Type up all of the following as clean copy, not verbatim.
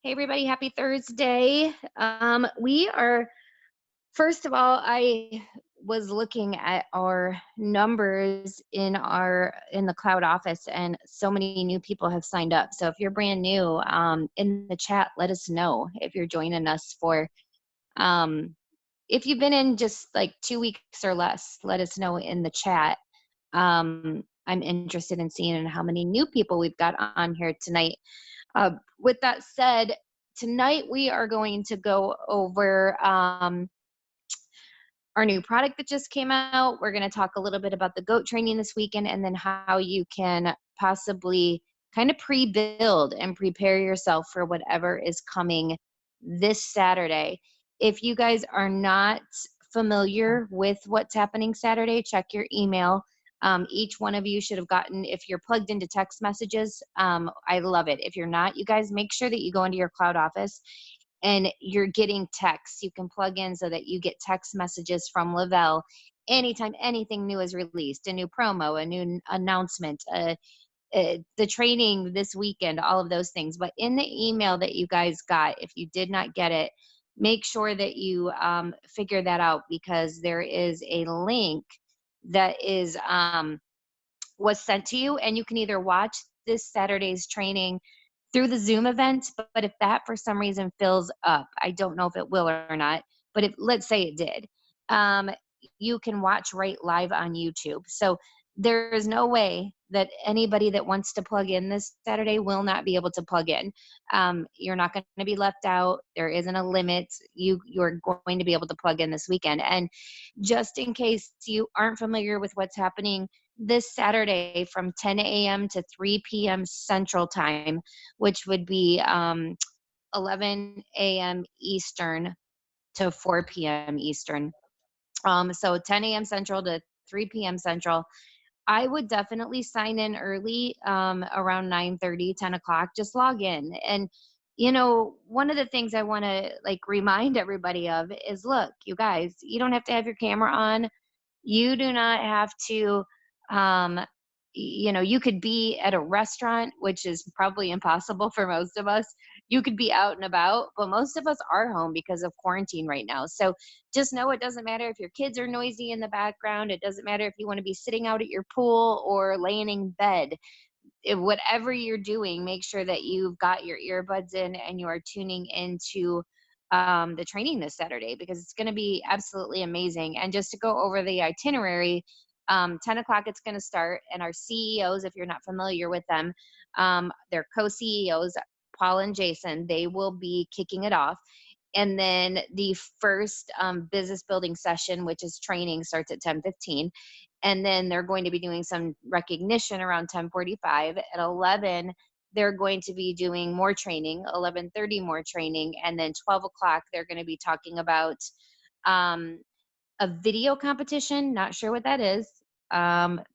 Hey everybody, happy Thursday. We are first of all, I was looking at our numbers in the cloud office and so many new people have signed up. So if you're brand new, in the chat, let us know if you're joining us for um if you've been in just like 2 weeks or less, let us know in the chat. I'm interested in seeing how many new people we've got on here tonight. With that said, tonight we are going to go over our new product that just came out. We're going to talk a little bit about the goat training this weekend and then how you can possibly kind of pre build and prepare yourself for whatever is coming this Saturday. If you guys are not familiar with what's happening Saturday, check your email. Each one of you should have gotten, if you're plugged into text messages, I love it. If you're not, you guys make sure that you go into your cloud office and you're getting texts. You can plug in so that you get text messages from Lavelle anytime anything new is released, a new promo, a new announcement, the training this weekend, all of those things. But in the email that you guys got, if you did not get it, make sure that you figure that out because there is a link that is was sent to you, and you can either watch this Saturday's training through the Zoom event, but if that for some reason fills up, I don't know if it will or not, but if let's say it did, um, you can watch right live on YouTube. So there is no way that anybody that wants to plug in this Saturday will not be able to plug in. You're not going to be left out. There isn't a limit. You're going to be able to plug in this weekend. And just in case you aren't familiar with what's happening this Saturday from 10 a.m. to 3 p.m. Central Time, which would be 11 a.m. Eastern to 4 p.m. Eastern. So 10 a.m. Central to 3 p.m. Central. I would definitely sign in early, around 9:30, 10 o'clock. Just log in. And, one of the things I want to like remind everybody of is look, you guys, you don't have to have your camera on. You do not have to, um, you could be at a restaurant, which is probably impossible for most of us. You could be out and about, but most of us are home because of quarantine right now. So just know it doesn't matter if your kids are noisy in the background. It doesn't matter if you want to be sitting out at your pool or laying in bed. Whatever you're doing, make sure that you've got your earbuds in and you are tuning into the training this Saturday because it's going to be absolutely amazing. And just to go over the itinerary, 10 o'clock it's going to start, and our CEOs, if you're not familiar with them, they're co-CEOs, Paul and Jason, they will be kicking it off. And then the first business building session, which is training, starts at 10:15, and then they're going to be doing some recognition around 10:45. At 11 they're going to be doing more training, 11:30 more training, and then 12 o'clock they're going to be talking about um, a video competition. Not sure what that is.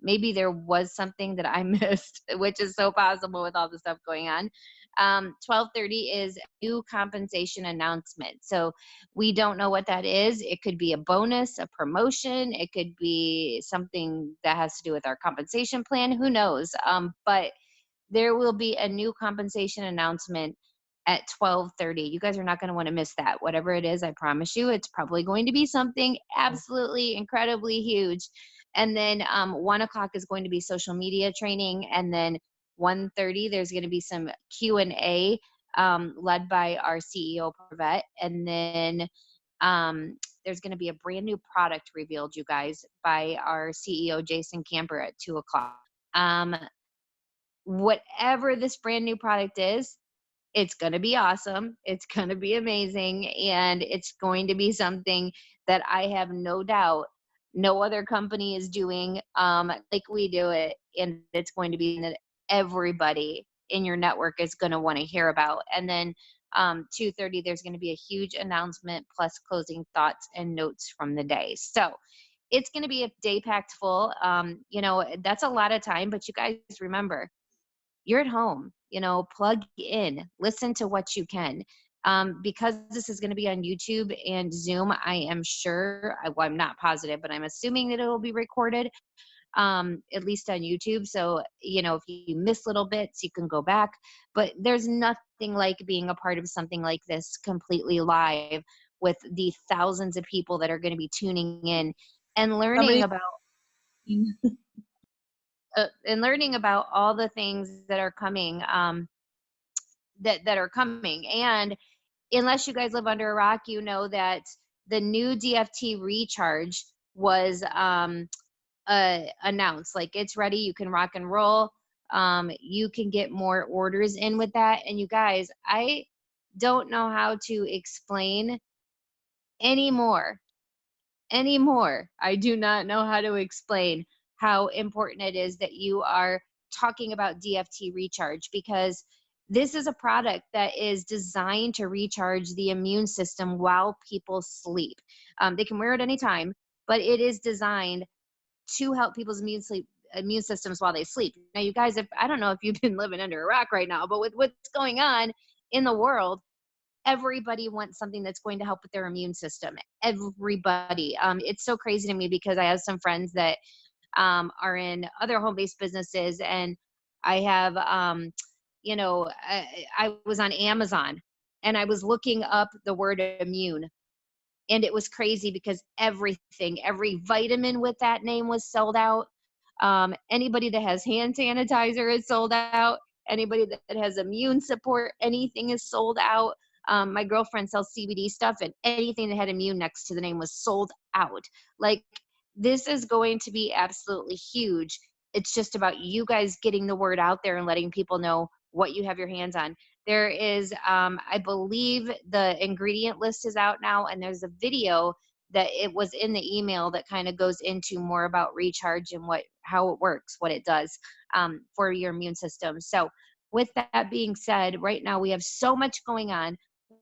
Maybe there was something that I missed, which is so possible with all the stuff going on. 12:30 is new compensation announcement. So we don't know what that is. It could be a bonus, a promotion. It could be something that has to do with our compensation plan. Who knows? But there will be a new compensation announcement at 12:30. You guys are not going to want to miss that. Whatever it is, I promise you, it's probably going to be something absolutely incredibly huge. And then 1 o'clock is going to be social media training, and then 1:30 there's going to be some Q&A led by our CEO Pravette, and then there's going to be a brand new product revealed, you guys, by our CEO Jason Camper at 2 o'clock. Um, Whatever this brand new product is, it's going to be awesome. It's going to be amazing. And it's going to be something that I have no doubt no other company is doing like we do it. And it's going to be that everybody in your network is going to want to hear about. And then 2:30, there's going to be a huge announcement plus closing thoughts and notes from the day. So it's going to be a day packed full. That's a lot of time, but you guys remember, you're at home, plug in, listen to what you can. Because this is going to be on YouTube and Zoom, I am sure, well, I'm not positive, but I'm assuming that it will be recorded. at least on YouTube. So, if you miss little bits, you can go back. But there's nothing like being a part of something like this completely live with the thousands of people that are going to be tuning in and Somebody, learning about all the things that are coming, that are coming. And unless you guys live under a rock, you know that the new DFT recharge was announced. Like, it's ready, you can rock and roll. You can get more orders in with that. And you guys, I don't know how to explain anymore anymore. I do not know how to explain how important it is that you are talking about DFT recharge, because this is a product that is designed to recharge the immune system while people sleep. They can wear it anytime, but it is designed to help people's immune systems while they sleep. Now, you guys, if I don't know if you've been living under a rock right now, but with what's going on in the world, everybody wants something that's going to help with their immune system. Everybody. It's so crazy to me because I have some friends that are in other home-based businesses, and I have, I was on Amazon and I was looking up the word immune, and it was crazy because every vitamin with that name was sold out. Anybody that has hand sanitizer is sold out. Anybody that has immune support, anything is sold out. My girlfriend sells CBD stuff, and anything that had immune next to the name was sold out. Like, this is going to be absolutely huge. It's just about you guys getting the word out there and letting people know what you have your hands on. There is, I believe the ingredient list is out now, and there's a video that it was in the email that kind of goes into more about recharge and how it works, what it does, for your immune system. So, with that being said, right now we have so much going on.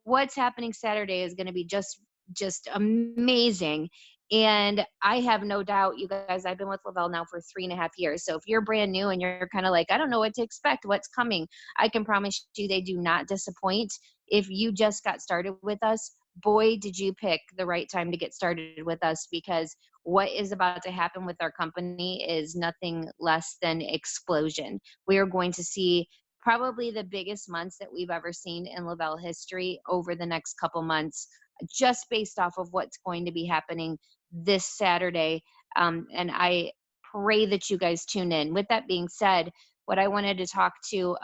What's happening Saturday is going to be just amazing. And I have no doubt, you guys, I've been with Lavelle now for 3.5 years. So if you're brand new and you're kind of like, I don't know what to expect, what's coming, I can promise you they do not disappoint. If you just got started with us, boy, did you pick the right time to get started with us, because what is about to happen with our company is nothing less than explosion. We are going to see probably the biggest months that we've ever seen in Lavelle history over the next couple months, just based off of what's going to be happening this Saturday. And I pray that you guys tune in. With that being said, what I wanted to talk to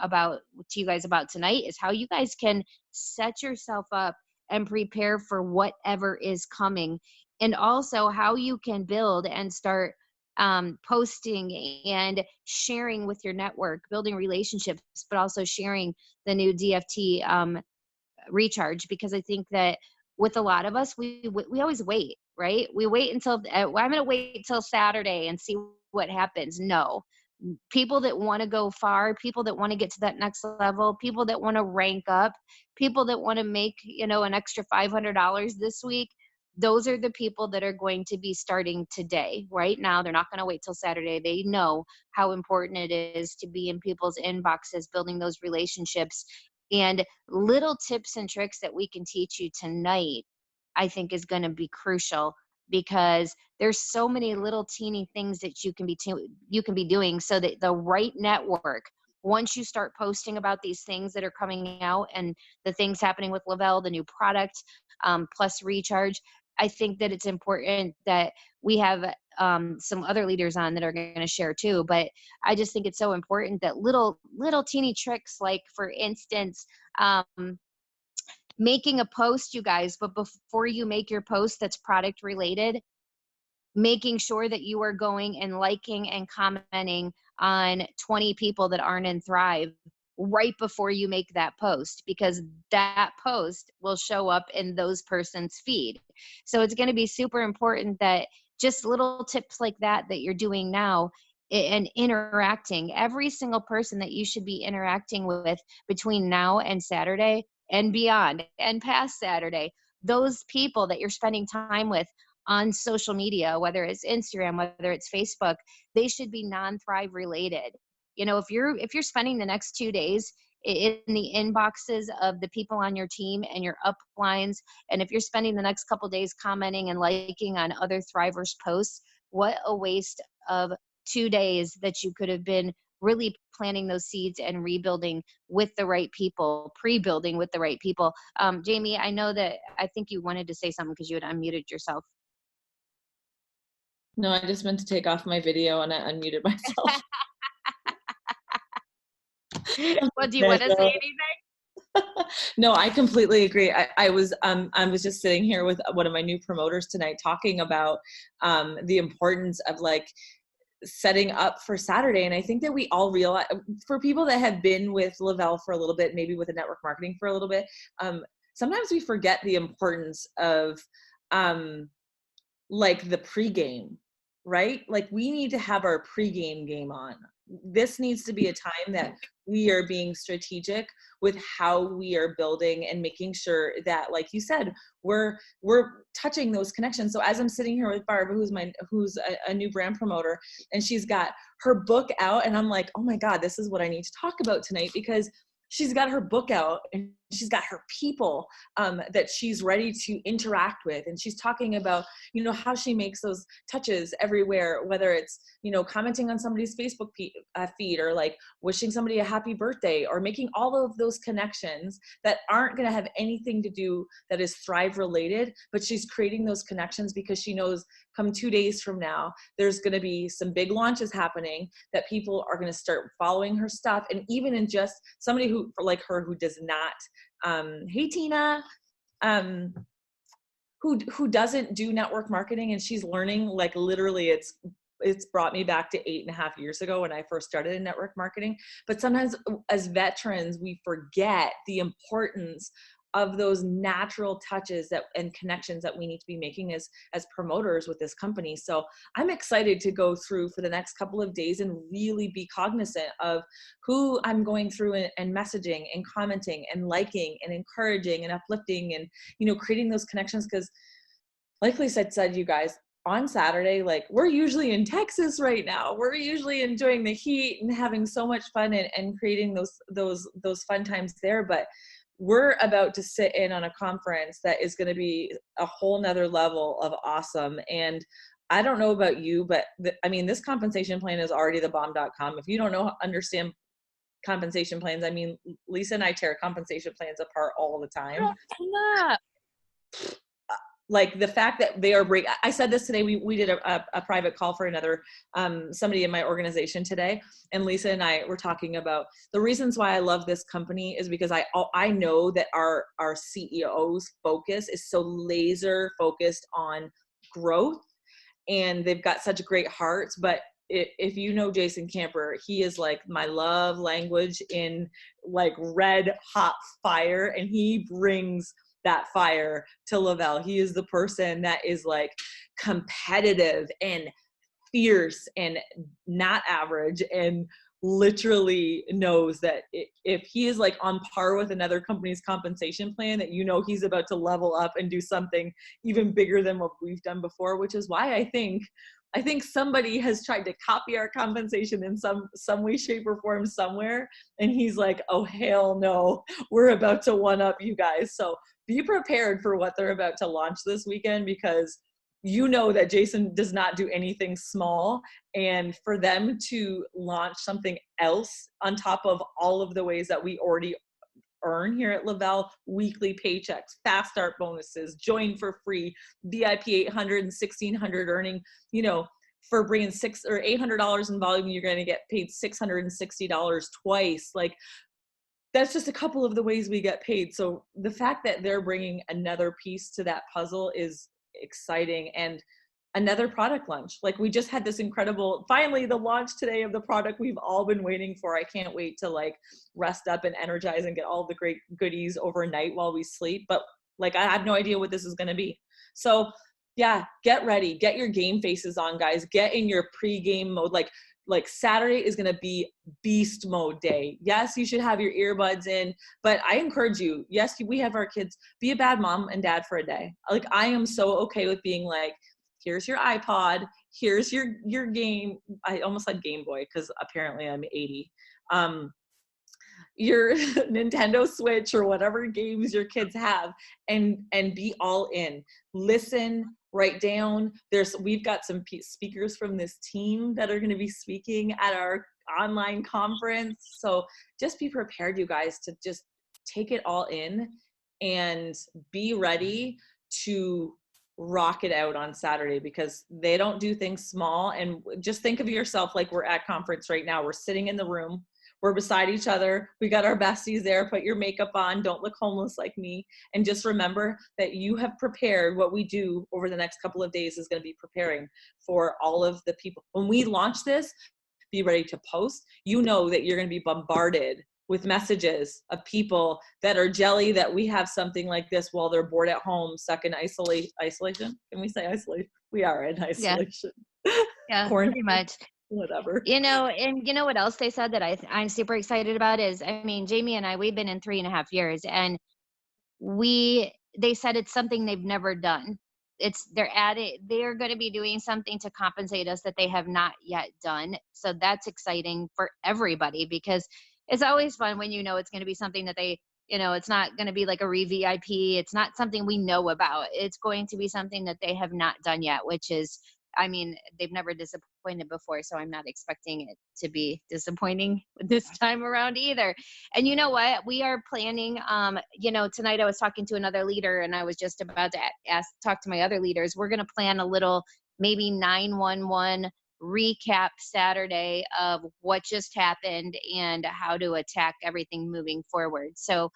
you guys about tonight is how you guys can set yourself up and prepare for whatever is coming, and also how you can build and start posting and sharing with your network, building relationships, but also sharing the new DFT recharge. Because I think that with a lot of us, we always wait, right? We wait until well, I'm going to wait till Saturday and see what happens. No, people that want to go far, people that want to get to that next level, people that want to rank up, people that want to make, an extra $500 this week. Those are the people that are going to be starting today, right now. They're not going to wait till Saturday. They know how important it is to be in people's inboxes, building those relationships. And little tips and tricks that we can teach you tonight, I think, is going to be crucial, because there's so many little teeny things that you can be doing, so that the right network, once you start posting about these things that are coming out and the things happening with Lavelle, the new product, plus recharge, I think that it's important that we have some other leaders on that are going to share too. But I just think it's so important that little teeny tricks, like for instance, making a post, you guys, but before you make your post that's product related, making sure that you are going and liking and commenting on 20 people that aren't in Thrive right before you make that post, because that post will show up in those person's feed. So it's going to be super important that just little tips like that you're doing now, and interacting, every single person that you should be interacting with between now and Saturday and beyond and past Saturday, those people that you're spending time with on social media, whether it's Instagram, whether it's Facebook, they should be non-Thrive related. If you're spending the next 2 days in the inboxes of the people on your team and your uplines, and if you're spending the next couple days commenting and liking on other Thrivers posts, what a waste of 2 days that you could have been really planting those seeds and rebuilding with the right people, pre-building with the right people. Jamie, I know that I think you wanted to say something because you had unmuted yourself. No, I just meant to take off my video and I unmuted myself. Well, do you want to say anything? No, I completely agree. I was just sitting here with one of my new promoters tonight talking about the importance of like setting up for Saturday. And I think that we all realize, for people that have been with Le-Vel for a little bit, maybe with a network marketing for a little bit, sometimes we forget the importance of like the pregame, right? Like we need to have our pregame game on. This needs to be a time that we are being strategic with how we are building and making sure that, like you said, we're touching those connections. So as I'm sitting here with Barb, who's a new brand promoter, and she's got her book out, and I'm like, oh my God, this is what I need to talk about tonight, because she's got her book out and she's got her people that she's ready to interact with. And she's talking about, you know, how she makes those touches everywhere, whether it's, you know, commenting on somebody's Facebook feed, or like wishing somebody a happy birthday, or making all of those connections that aren't going to have anything to do that is Thrive related, but she's creating those connections because she knows come 2 days from now, there's going to be some big launches happening that people are going to start following her stuff. And even in just somebody who, like her, who does not, hey Tina, who doesn't do network marketing, and she's learning, like literally it's brought me back to 8.5 years ago when I first started in network marketing. But sometimes as veterans, we forget the importance of those natural touches and connections that we need to be making as promoters with this company. So I'm excited to go through for the next couple of days and really be cognizant of who I'm going through and messaging and commenting and liking and encouraging and uplifting, and, you know, creating those connections. Because like Lisa said, you guys, on Saturday, like we're usually in Texas right now. We're usually enjoying the heat and having so much fun and creating those fun times there. But we're about to sit in on a conference that is going to be a whole nother level of awesome. And I don't know about you, but I mean, this compensation plan is already the bomb.com. If you don't understand compensation plans, I mean, Lisa and I tear compensation plans apart all the time. Like the fact that they are I said this today, we did a private call for another, somebody in my organization today. And Lisa and I were talking about the reasons why I love this company is because I know that our CEO's focus is so laser focused on growth, and they've got such great hearts. But if you know Jason Camper, he is like my love language in like red hot fire, and he brings that fire to Le-Vel. He is the person that is like competitive and fierce and not average, and literally knows that if he is like on par with another company's compensation plan, that, you know, he's about to level up and do something even bigger than what we've done before. Which is why I think somebody has tried to copy our compensation in some way, shape, or form somewhere. And he's like, oh, hell no, we're about to one up you guys. So be prepared for what they're about to launch this weekend, because you know that Jason does not do anything small. And for them to launch something else on top of all of the ways that we already earn here at Le-Vel, weekly paychecks, fast start bonuses, join for free, VIP 800 and 1600 earning, you know, for bringing $600 or $800 in volume, you're going to get paid $660 twice. Like, that's just a couple of the ways we get paid. So the fact that they're bringing another piece to that puzzle is exciting. And another product launch. Like, we just had this incredible, finally the launch today of the product we've all been waiting for. I can't wait to like rest up and energize and get all the great goodies overnight while we sleep. But like, I have no idea what this is going to be. So yeah, get ready, get your game faces on, guys. Get in your pre-game mode. Like Saturday is going to be beast mode day. Yes, you should have your earbuds in, but I encourage you. Yes, we have our kids. Be a bad mom and dad for a day. Like, I am so okay with being like, here's your iPod, here's your game. I almost said Game Boy because apparently I'm 80. Your Nintendo Switch or whatever games your kids have, and be all in. Listen, write down. We've got some speakers from this team that are going to be speaking at our online conference. So just be prepared, you guys, to just take it all in and be ready to rock it out on Saturday, because they don't do things small. And just think of yourself like we're at conference right now. We're sitting in the room. We're beside each other. We got our besties there. Put your makeup on. Don't look homeless like me. And just remember that you have prepared. What we do over the next couple of days is going to be preparing for all of the people. When we launch this, be ready to post. You know that you're going to be bombarded with messages of people that are jelly that we have something like this while they're bored at home, stuck in isolation. Can we say isolation? We are in isolation. Yeah, Quarantine, pretty much. whatever. And you know what else they said that I'm super excited about is, I mean, Jamie and I, we've been in 3.5 years, and they said it's something they've never done. They're going to be doing something to compensate us that they have not yet done. So that's exciting for everybody, because it's always fun when it's going to be something that it's not going to be like a VIP. It's not something we know about. It's going to be something that they have not done yet, which is, I mean, they've never disappointed before, so I'm not expecting it to be disappointing this time around either. And you know what? We are planning, tonight I was talking to another leader, and I was just about to talk to my other leaders. We're going to plan a little, maybe 911 recap Saturday of what just happened and how to attack everything moving forward. So,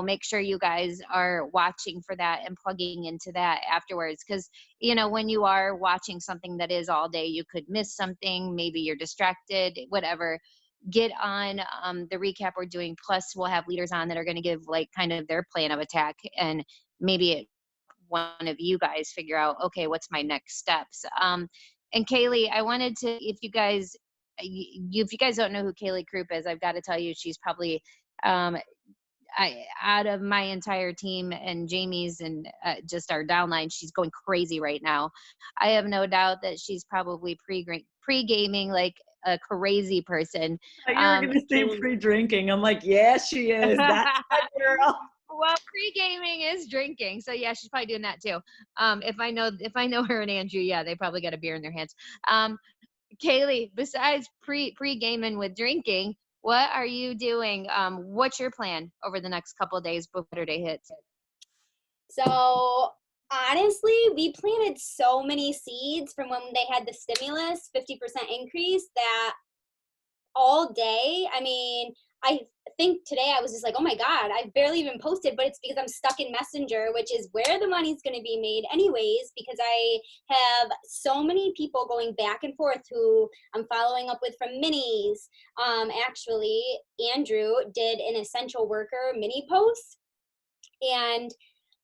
make sure you guys are watching for that and plugging into that afterwards. Because, when you are watching something that is all day, you could miss something. Maybe you're distracted, whatever. Get on the recap we're doing. Plus, we'll have leaders on that are going to give like kind of their plan of attack, and maybe one of you guys figure out, okay, what's my next steps. And Kaylee, I wanted to, if you guys don't know who Kaylee Krupp is, I've got to tell you, she's probably, out of my entire team and Jamie's and just our downline, she's going crazy right now. I have no doubt that she's probably pre-gaming like a crazy person. You were going to say pre-drinking. I'm like, yeah, she is. That's my girl. Well, pre-gaming is drinking, so yeah, she's probably doing that too. If I know her and Andrew, yeah, they probably got a beer in their hands. Kaylee, besides pre-gaming with drinking, what are you doing? What's your plan over the next couple of days before Saturday hits? So honestly, we planted so many seeds from when they had the stimulus 50% increase that all day, I mean, I think today I was just like, oh my God, I've barely even posted, but it's because I'm stuck in Messenger, which is where the money's going to be made anyways, because I have so many people going back and forth who I'm following up with from minis. Actually, Andrew did an essential worker mini post, and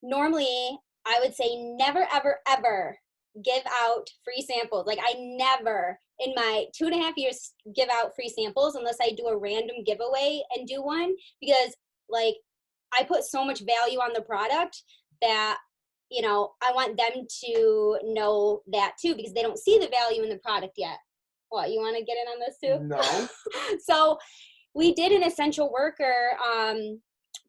normally I would say never, ever, ever give out free samples. Like I never in my 2.5 years give out free samples unless I do a random giveaway and do one, because like I put so much value on the product that, I want them to know that too, because they don't see the value in the product yet. What, you want to get in on this too? No. So we did an essential worker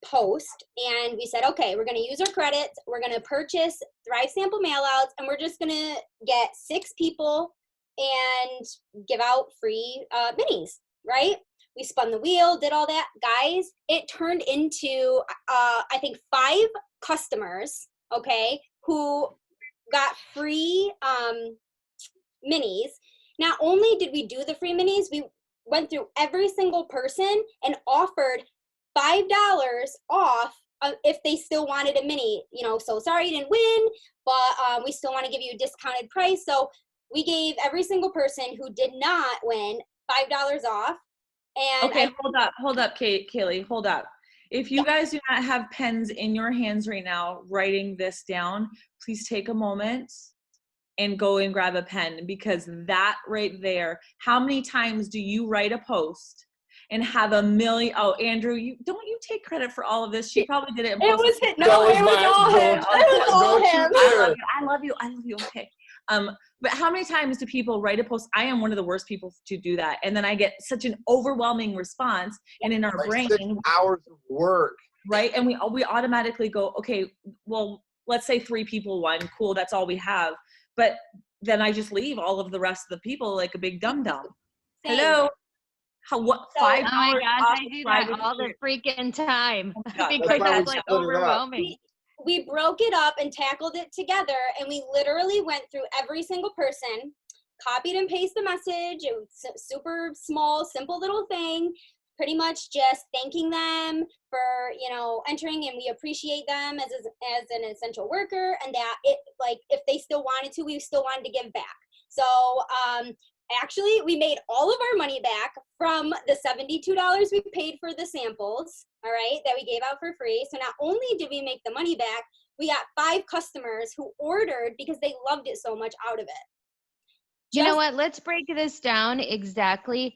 post, and we said, okay, we're going to use our credits, we're going to purchase Thrive sample mailouts, and we're just going to get 6 people and give out free minis, right? We spun the wheel, did all that. Guys, it turned into I think 5 customers, okay, who got free minis. Not only did we do the free minis, we went through every single person and offered $5 off if they still wanted a mini. So sorry you didn't win, but we still want to give you a discounted price. So we gave every single person who did not win $5 off. And okay, hold up, Kaylee, hold up. If you guys do not have pens in your hands right now writing this down, please take a moment and go and grab a pen, because that right there, how many times do you write a post and have a million? Oh, Andrew, you take credit for all of this. She probably did it. It was all him. It was all him. I love you. Okay. But how many times do people write a post? I am one of the worst people to do that. And then I get such an overwhelming response, and in our brain, 6 hours of work. Right. And we automatically go, okay, well, let's say 3 people won, cool, that's all we have. But then I just leave all of the rest of the people like a big dum-dum. Same. Hello? How, what, So- $5 Oh my gosh, off I do private that all the freaking time Oh my God, because that's why that's we like split it up. overwhelming. we broke it up and tackled it together, and we literally went through every single person, copied and pasted the message. It was super small, simple little thing, pretty much just thanking them for, you know, entering, and we appreciate them as an essential worker, and that it, like, if they still wanted to, we still wanted to give back. So actually, we made all of our money back from the $72 we paid for the samples, all right, that we gave out for free. So not only did we make the money back, we got 5 customers who ordered because they loved it so much out of it. You know what? Let's break this down exactly.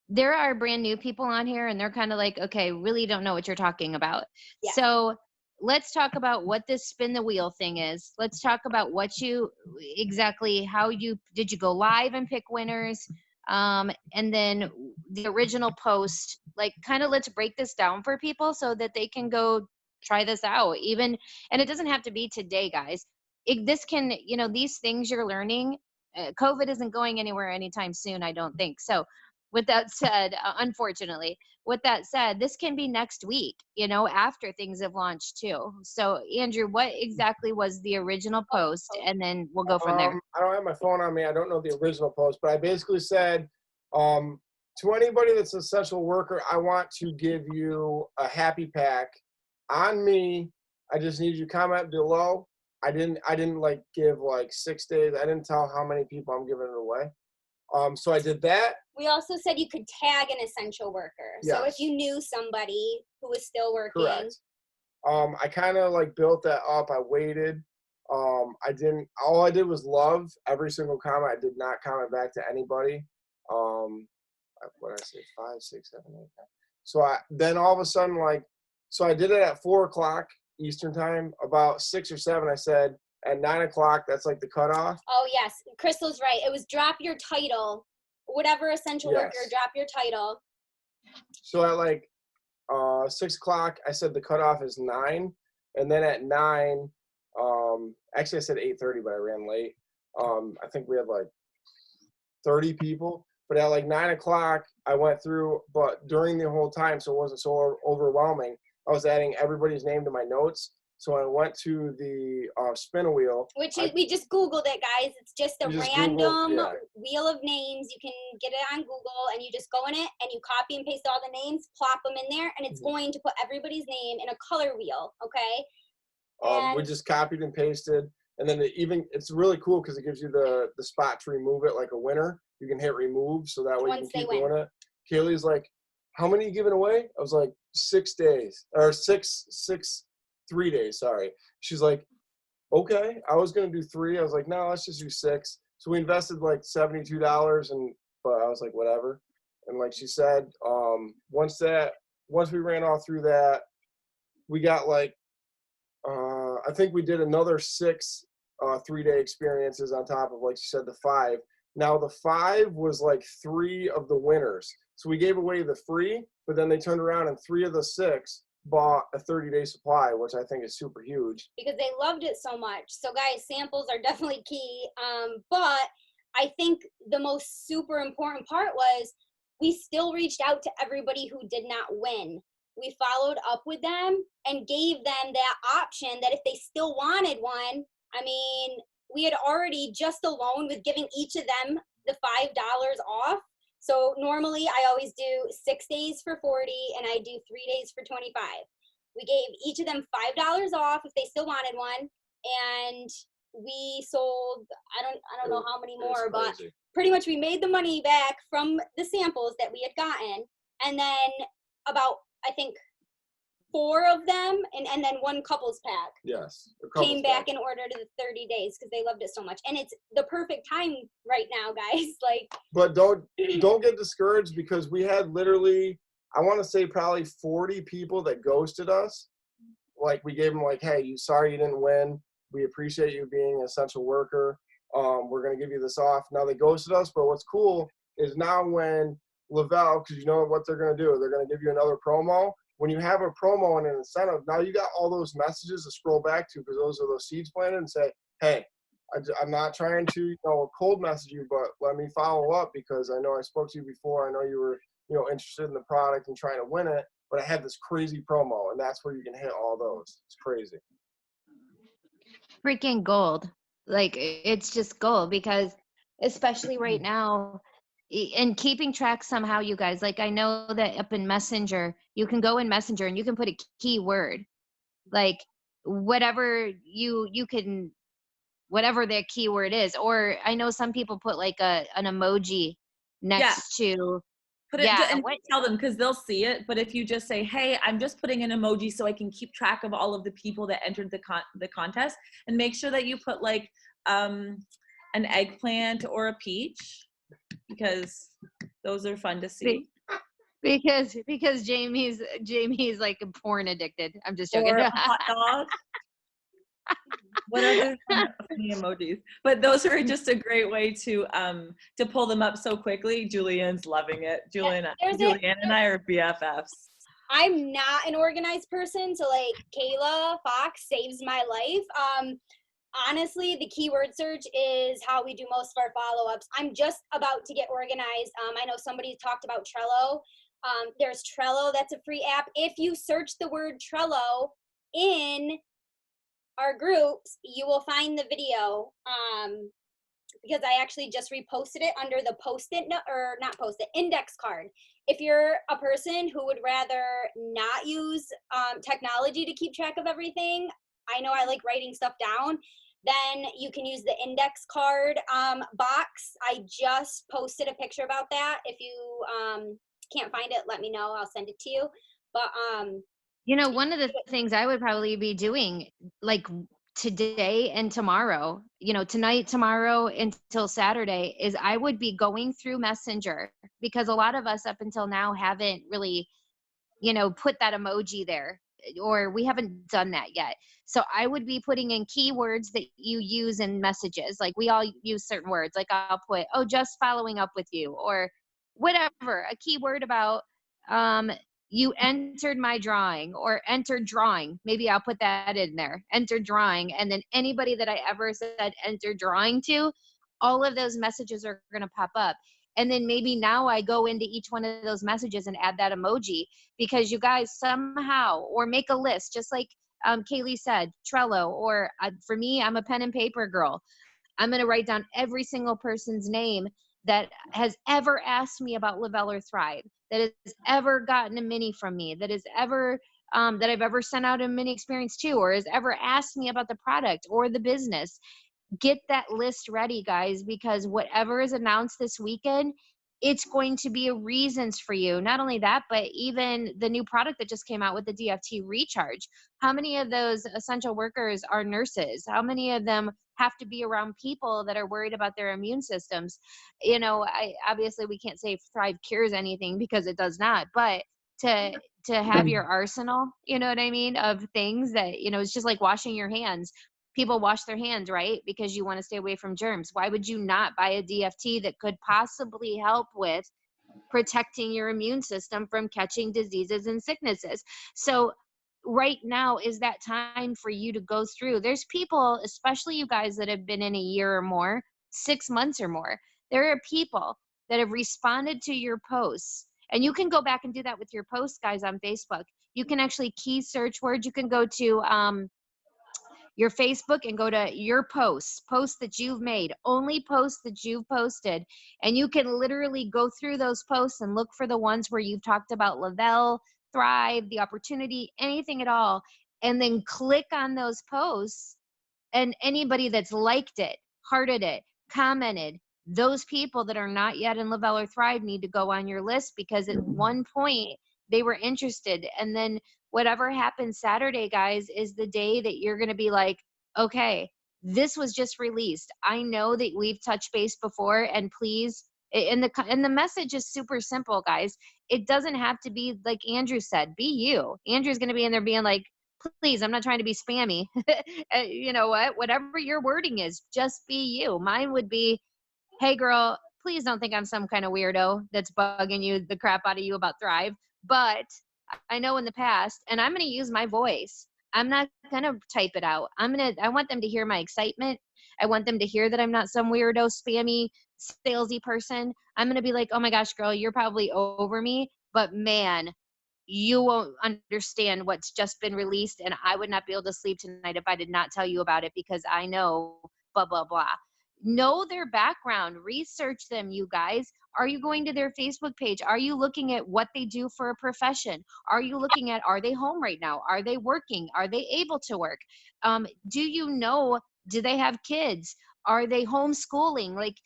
There are brand new people on here and they're kind of like, okay, really don't know what you're talking about. Yeah. So let's talk about what this spin the wheel thing is. Let's talk about what you exactly, how you did you go live and pick winners? And then the original post, like kind of let's break this down for people so that they can go try this out. Even, and it doesn't have to be today, guys. This can, you know, these things you're learning, COVID isn't going anywhere anytime soon, I don't think. So with that said, unfortunately, with that said, this can be next week, you know, after things have launched too. So Andrew, what exactly was the original post? And then we'll go from there. I don't have my phone on me. I don't know the original post, but I basically said, to anybody that's an essential worker, I want to give you a happy pack on me. I just need you to comment below. I didn't like give like 6 days. I didn't tell how many people I'm giving it away. So I did that. We also said you could tag an essential worker. So if Yes. you knew somebody who was still working. Correct. I kind of like built that up. I waited. All I did was love every single comment. I did not comment back to anybody. What did I say? 5, 6, 7, 8, 9. So then all of a sudden, so I did it at 4:00 Eastern time. About 6 or 7, I said at 9:00, that's like the cutoff. Oh yes, Crystal's right. It was drop your title, whatever essential worker, Yes. drop your title. So at 6:00, I said the cutoff is 9, and then at 9, actually I said 8:30, but I ran late. I think we had like 30 people, but at like 9:00, I went through, but during the whole time, so it wasn't so overwhelming, I was adding everybody's name to my notes. So I went to the spin a wheel. Which we just Googled it, guys. It's just a You just random Google, yeah. wheel of names. You can get it on Google, and you just go in it, and you copy and paste all the names, plop them in there, and it's going to put everybody's name in a color wheel, okay? We just copied and pasted, and then it's really cool because it gives you the spot to remove it like a winner. You can hit remove, so that way Once you they can keep win. doing it. Kaylee's like, how many are you giving away? I was like, 6 days, or 3 days, sorry. She's like, okay. I was going to do 3. I was like, no, let's just do 6. So we invested like $72, but I was like, whatever. And like she said, once we ran all through that, we got like, I think we did another 6 3-day experiences on top of, like she said, the 5. Now the 5 was like 3 of the winners. So we gave away the free, but then they turned around and 3 of the 6 bought a 30-day supply, which I think is super huge. Because they loved it so much. So guys, samples are definitely key. But I think the most super important part was we still reached out to everybody who did not win. We followed up with them and gave them that option that if they still wanted one, I mean, we had already just alone with giving each of them the $5 off. So normally I always do 6 days for 40 and I do 3 days for 25. We gave each of them $5 off if they still wanted one, and we sold I don't know how many more, but pretty much we made the money back from the samples that we had gotten, and then about I think 4 of them and then one couples pack Yes. came back in order to the 30 days because they loved it so much, and it's the perfect time right now, guys. Like, but don't get discouraged because we had literally, I want to say probably 40 people that ghosted us. Like we gave them like, hey, sorry you didn't win. We appreciate you being an essential worker. We're going to give you this off. Now they ghosted us, but what's cool is now when Lavelle, because you know what they're going to do, they're going to give you another promo. when you have a promo and an incentive, now you got all those messages to scroll back to because those are those seeds planted and say, hey, I'm not trying to, cold message you, but let me follow up because I know I spoke to you before. I know you were, interested in the product and trying to win it, but I had this crazy promo, and that's where you can hit all those. It's crazy. Freaking gold. Like, it's just gold because especially right now, and keeping track somehow, you guys, like, I know that up in Messenger, you can go in Messenger and you can put a keyword, like whatever you can, whatever their keyword is. Or I know some people put like an emoji Yeah. next to, Put it yeah, and tell them because they'll see it. But if you just say, hey, I'm just putting an emoji so I can keep track of all of the people that entered the contest, and make sure that you put like an eggplant or a peach because those are fun to see. because Jamie's like porn addicted. I'm just joking. Or a hot dog. What other funny emojis? But those are just a great way to pull them up so quickly. Julian's loving it. Julian and I are BFFs. I'm not an organized person, so like Kayla Fox saves my life. Honestly, the keyword search is how we do most of our follow-ups. I'm just about to get organized. I know somebody talked about Trello. There's Trello, that's a free app. If you search the word Trello in our groups, you will find the video, because I actually just reposted it under the index card. If you're a person who would rather not use technology to keep track of everything, I know I like writing stuff down, then you can use the index card box. I just posted a picture about that. If you can't find it, let me know. I'll send it to you. But one of the things I would probably be doing, like today and tomorrow, tonight, tomorrow, until Saturday, is I would be going through Messenger, because a lot of us up until now haven't really, put that emoji there, or we haven't done that yet. So I would be putting in keywords that you use in messages. Like, we all use certain words. Like, I'll put, just following up with you, or whatever, a keyword about, you entered my drawing, or entered drawing. Maybe I'll put that in there, entered drawing. And then anybody that I ever said enter drawing to, all of those messages are going to pop up. And then maybe now I go into each one of those messages and add that emoji, because you guys somehow, or make a list, just like Kaylee said, Trello, or for me, I'm a pen and paper girl. I'm going to write down every single person's name that has ever asked me about Live or Thrive, that has ever gotten a mini from me, that has ever, that I've ever sent out a mini experience to, or has ever asked me about the product or the business. Get that list ready, guys, because whatever is announced this weekend, it's going to be a reasons for you. Not only that, but even the new product that just came out with the DFT Recharge. How many of those essential workers are nurses? How many of them have to be around people that are worried about their immune systems? Obviously we can't say Thrive cures anything, because it does not, but to have your arsenal, you know what I mean, of things that, it's just like washing your hands. People wash their hands, right? Because you want to stay away from germs. Why would you not buy a DFT that could possibly help with protecting your immune system from catching diseases and sicknesses? So right now is that time for you to go through. There's people, especially you guys that have been in a year or more, 6 months or more. There are people that have responded to your posts. And you can go back and do that with your posts, guys, on Facebook. You can actually key search words. You can go to your Facebook and go to your posts that you've made, only posts that you've posted. And you can literally go through those posts and look for the ones where you've talked about Lavelle, Thrive, the opportunity, anything at all. And then click on those posts, and anybody that's liked it, hearted it, commented, those people that are not yet in Lavelle or Thrive need to go on your list, because at one point they were interested. And then whatever happens Saturday, guys, is the day that you're going to be like, okay, this was just released. I know that we've touched base before, and please, and the message is super simple, guys. It doesn't have to be like Andrew said, be you. Andrew's going to be in there being like, please, I'm not trying to be spammy. You know what? Whatever your wording is, just be you. Mine would be, hey girl, please don't think I'm some kind of weirdo that's bugging you the crap out of you about Thrive. But I know in the past, and I'm going to use my voice. I'm not going to type it out. I want them to hear my excitement. I want them to hear that I'm not some weirdo, spammy, salesy person. I'm going to be like, oh my gosh, girl, you're probably over me, but man, you won't understand what's just been released. And I would not be able to sleep tonight if I did not tell you about it, because I know blah, blah, blah. Know their background, research them, you guys. Are you going to their Facebook page? Are you looking at what they do for a profession? Are you looking at, are they home right now? Are they working? Are they able to work? Do you know, do they have kids? Are they homeschooling? Like,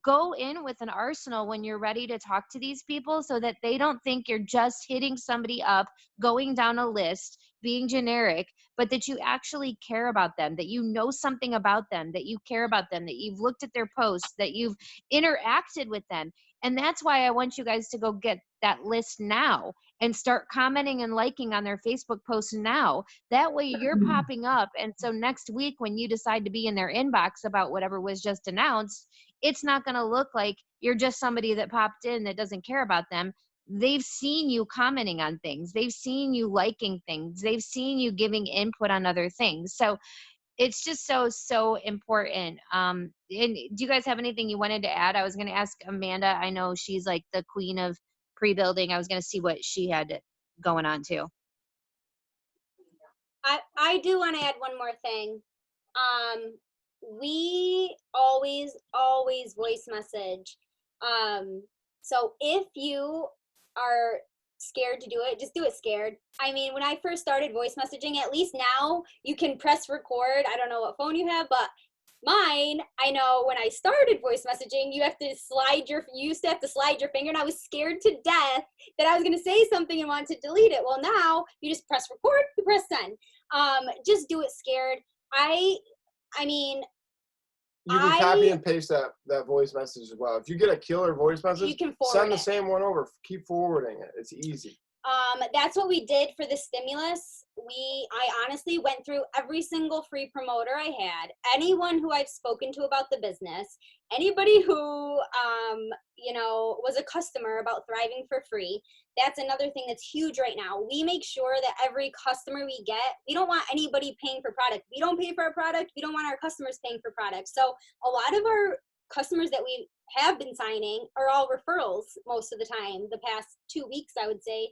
go in with an arsenal when you're ready to talk to these people, so that they don't think you're just hitting somebody up, going down a list, being generic, but that you actually care about them, that you know something about them, that you care about them, that you've looked at their posts, that you've interacted with them. And that's why I want you guys to go get that list now and start commenting and liking on their Facebook posts now. That way you're popping up. And so next week, when you decide to be in their inbox about whatever was just announced, it's not going to look like you're just somebody that popped in that doesn't care about them. They've seen you commenting on things. They've seen you liking things. They've seen you giving input on other things. So it's just so important. And do you guys have anything you wanted to add? I was going to ask Amanda. I know she's like the queen of pre-building. I was going to see what she had going on too. I do want to add one more thing. We always voice message. So if you are scared to do it, just do it scared. I mean, when I first started voice messaging, at least now you can press record. I don't know what phone you have, but mine, I know when I started voice messaging, you used to have to slide your finger, and I was scared to death that I was going to say something and want to delete it. Well, now you just press record, you press send. Just do it scared. I mean, You can copy and paste that voice message as well. If you get a killer voice message, you can forward send the it. same one over. Keep forwarding it. It's easy. That's what we did for the stimulus. I honestly went through every single free promoter I had, anyone who I've spoken to about the business, anybody who, was a customer about Thriving for Free. That's another thing that's huge right now. We make sure that every customer we get, we don't want anybody paying for product. We don't pay for our product. We don't want our customers paying for product. So a lot of our customers that we have been signing are all referrals most of the time, the past 2 weeks, I would say.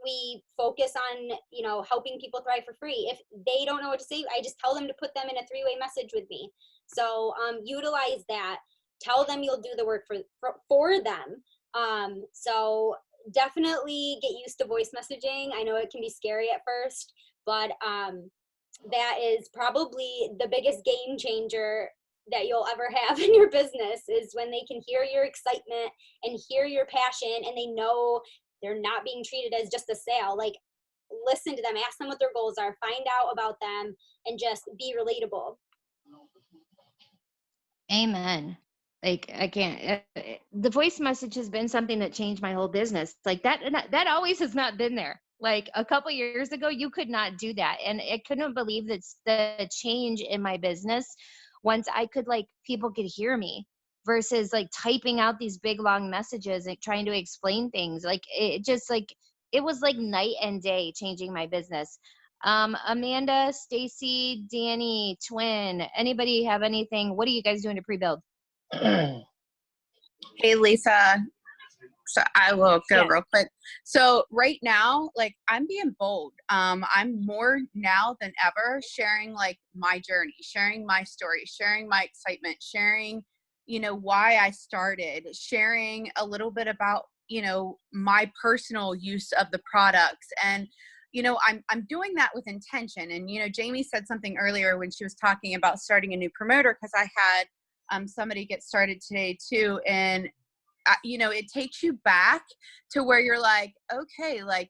We focus on, helping people thrive for free. If they don't know what to say, I just tell them to put them in a 3-way message with me. So utilize that. Tell them you'll do the work for them. So definitely get used to voice messaging. I know it can be scary at first, but that is probably the biggest game changer that you'll ever have in your business, is when they can hear your excitement and hear your passion, and they know they're not being treated as just a sale. Like, listen to them, ask them what their goals are, find out about them, and just be relatable. Amen. Like, I can't, the voice message has been something that changed my whole business. Like that always has not been there. Like a couple years ago, you could not do that. And I couldn't believe that the change in my business, once I could, like, people could hear me versus like typing out these big long messages and trying to explain things. Like, it was like night and day changing my business. Amanda, Stacy, Danny, Twin, anybody have anything? What are you guys doing to pre-build? Hey, Lisa. So I will go real quick. So right now, like, I'm being bold. I'm more now than ever sharing like my journey, sharing my story, sharing my excitement, sharing, why I started, sharing a little bit about, my personal use of the products. And, I'm doing that with intention. And, Jamie said something earlier when she was talking about starting a new promoter, because I had somebody get started today too. And it takes you back to where you're like, okay, like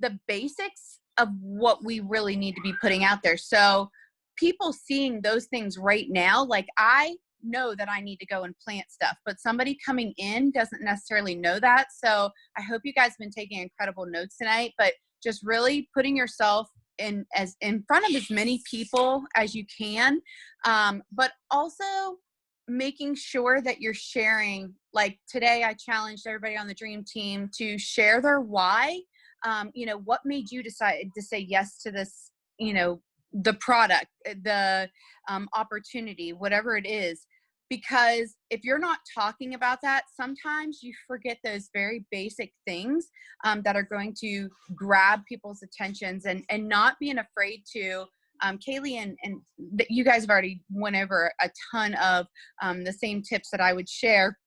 the basics of what we really need to be putting out there. So people seeing those things right now, like, I know that I need to go and plant stuff, but somebody coming in doesn't necessarily know that. So I hope you guys have been taking incredible notes tonight, but just really putting yourself in front of as many people as you can. But also, making sure that you're sharing, like today I challenged everybody on the dream team to share their why. What made you decide to say yes to this, the product, the opportunity, whatever it is. Because if you're not talking about that, sometimes you forget those very basic things that are going to grab people's attentions, and not being afraid to. Kaylee and you guys have already went over a ton of the same tips that I would share.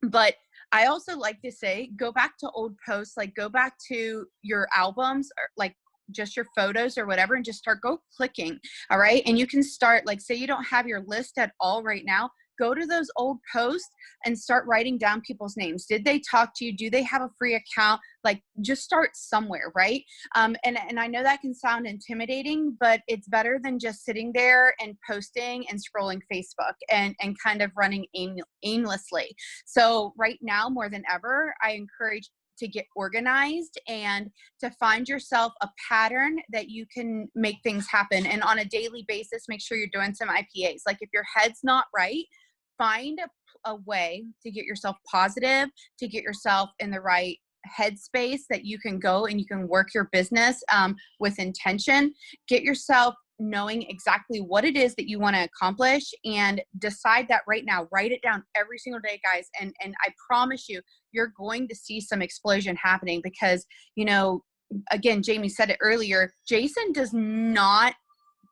But I also like to say, go back to old posts, like go back to your albums, or like just your photos or whatever, and just go clicking. All right. And you can start, like, say you don't have your list at all right now, go to those old posts and start writing down people's names. Did they talk to you? Do they have a free account? Like, just start somewhere, right? And I know that can sound intimidating, but it's better than just sitting there and posting and scrolling Facebook and kind of running aimlessly. So right now, more than ever, I encourage to get organized and to find yourself a pattern that you can make things happen. And on a daily basis, make sure you're doing some IPAs. Like if your head's not right, find a way to get yourself positive, to get yourself in the right headspace that you can go and you can work your business with intention. Get yourself knowing exactly what it is that you want to accomplish, and decide that right now. Write it down every single day, guys. And I promise you, you're going to see some explosion happening, because, again, Jamie said it earlier, Jason does not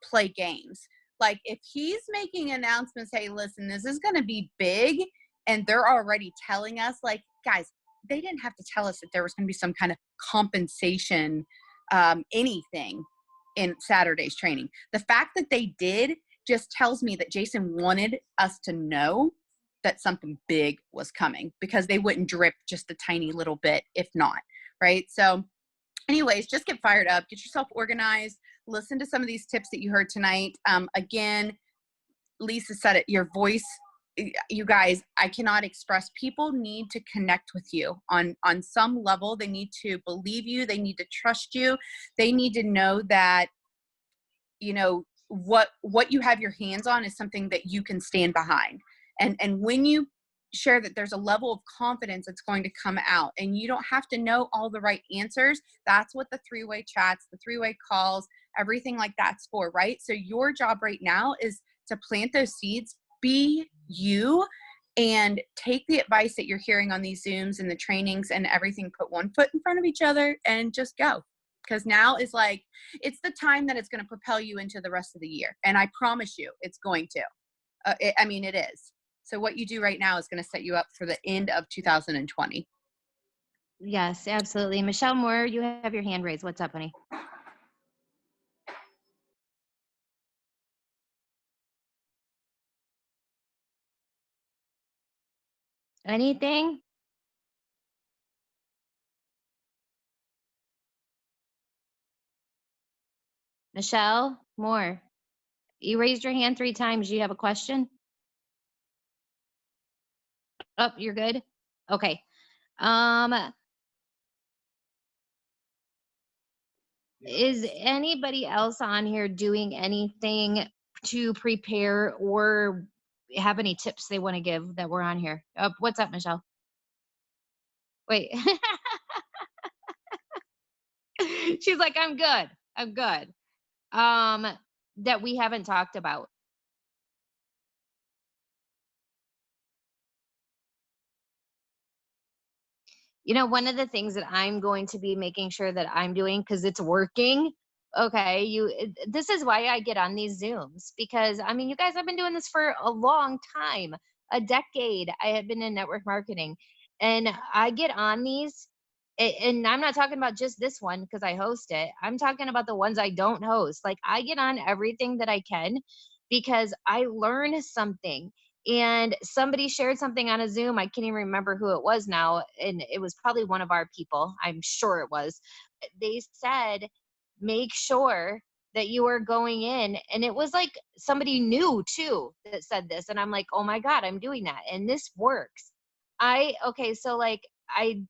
play games. Like if he's making announcements, hey, listen, this is going to be big, and they're already telling us, like, guys, they didn't have to tell us that there was going to be some kind of compensation, anything in Saturday's training. The fact that they did just tells me that Jason wanted us to know that something big was coming, because they wouldn't drip just a tiny little bit if not, right? So anyways, just get fired up, get yourself organized, listen to some of these tips that you heard tonight. Again, Lisa said it, your voice, you guys, I cannot express. People need to connect with you on some level. They need to believe you. They need to trust you. They need to know that, what you have your hands on is something that you can stand behind. And when you share that, there's a level of confidence that's going to come out, and you don't have to know all the right answers. That's what the three-way chats, the three-way calls, everything like that's for, right? So your job right now is to plant those seeds, be you, and take the advice that you're hearing on these Zooms and the trainings and everything, put one foot in front of each other and just go. Because now is like, it's the time that it's going to propel you into the rest of the year. And I promise you, it's going to. It is. So what you do right now is going to set you up for the end of 2020. Yes, absolutely. Michelle Moore, you have your hand raised. What's up, honey? Anything? Michelle Moore, you raised your hand 3 times. You have a question? Oh, you're good? Okay. Is anybody else on here doing anything to prepare or have any tips they want to give that were on here? What's up, Michelle? Wait. She's like, I'm good. I'm good. That we haven't talked about. One of the things that I'm going to be making sure that I'm doing, because it's working. Okay, this is why I get on these Zooms, because you guys have been doing this for a long time, a decade. I have been in network marketing, and I get on these, and I'm not talking about just this one because I host it. I'm talking about the ones I don't host. Like, I get on everything that I can because I learn something. And somebody shared something on a Zoom. I can't even remember who it was now. And it was probably one of our people. I'm sure it was. They said, make sure that you are going in. And it was like somebody new too that said this. And I'm like, oh my God, I'm doing that. And this works. So like I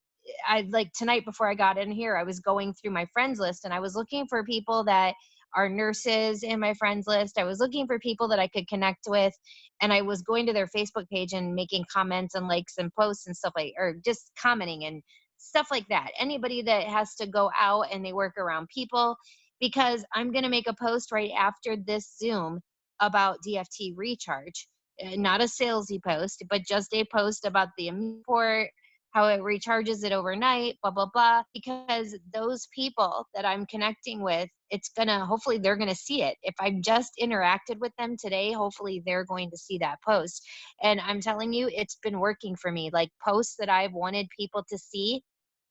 like tonight before I got in here, I was going through my friends list and I was looking for people that our nurses in my friends list. I was looking for people that I could connect with. And I was going to their Facebook page and making comments and likes and posts and stuff like, or just commenting and stuff like that. Anybody that has to go out and they work around people, because I'm going to make a post right after this Zoom about DFT recharge. Not a salesy post, but just a post about the import, how it recharges it overnight, blah, blah, blah. Because those people that I'm connecting with, it's gonna, hopefully they're gonna see it. If I've just interacted with them today, hopefully they're going to see that post. And I'm telling you, it's been working for me. Like posts that I've wanted people to see,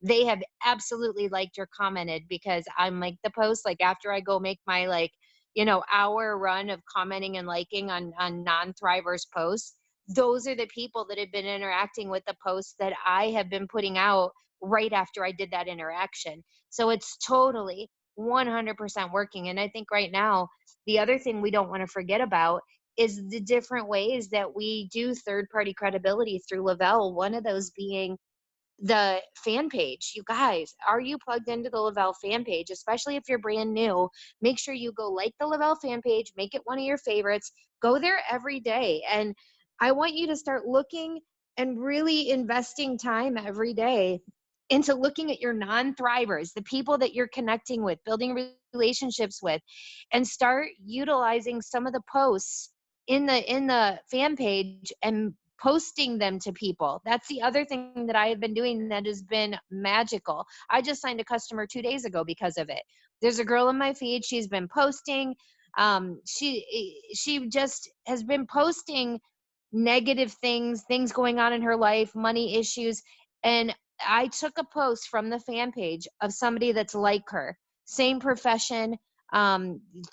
they have absolutely liked or commented, because I'm like the post, like after I go make my like, hour run of commenting and liking on non-thrivers posts, those are the people that have been interacting with the posts that I have been putting out right after I did that interaction. So it's totally 100% working. And I think right now, the other thing we don't want to forget about is the different ways that we do third party credibility through Lavelle. One of those being the fan page. You guys, are you plugged into the Lavelle fan page? Especially if you're brand new, make sure you go like the Lavelle fan page, make it one of your favorites, go there every day. And I want you to start looking and really investing time every day into looking at your non-thrivers, the people that you're connecting with, building relationships with, and start utilizing some of the posts in the fan page and posting them to people. That's the other thing that I have been doing that has been magical. I just signed a customer 2 days ago because of it. There's a girl in my feed. She's been posting. She just has been posting negative things going on in her life, money issues. And I took a post from the fan page of somebody that's like her, same profession.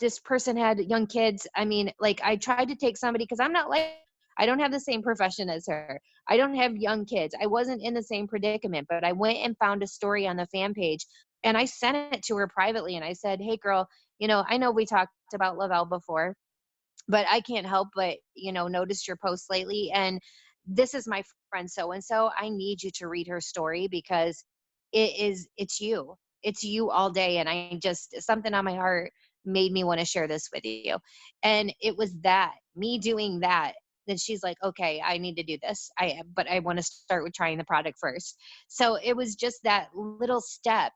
This person had young kids. I mean, like I tried to take somebody, because I'm not like, I don't have the same profession as her. I don't have young kids. I wasn't in the same predicament, but I went and found a story on the fan page and I sent it to her privately. And I said, hey girl, I know we talked about Lavelle before, but I can't help but, notice your posts lately. And this is my friend so and so. I need you to read her story, because it's you. It's you all day. And I just, something on my heart made me want to share this with you. And it was that, me doing that. Then she's like, okay, I need to do this. But I want to start with trying the product first. So it was just that little step.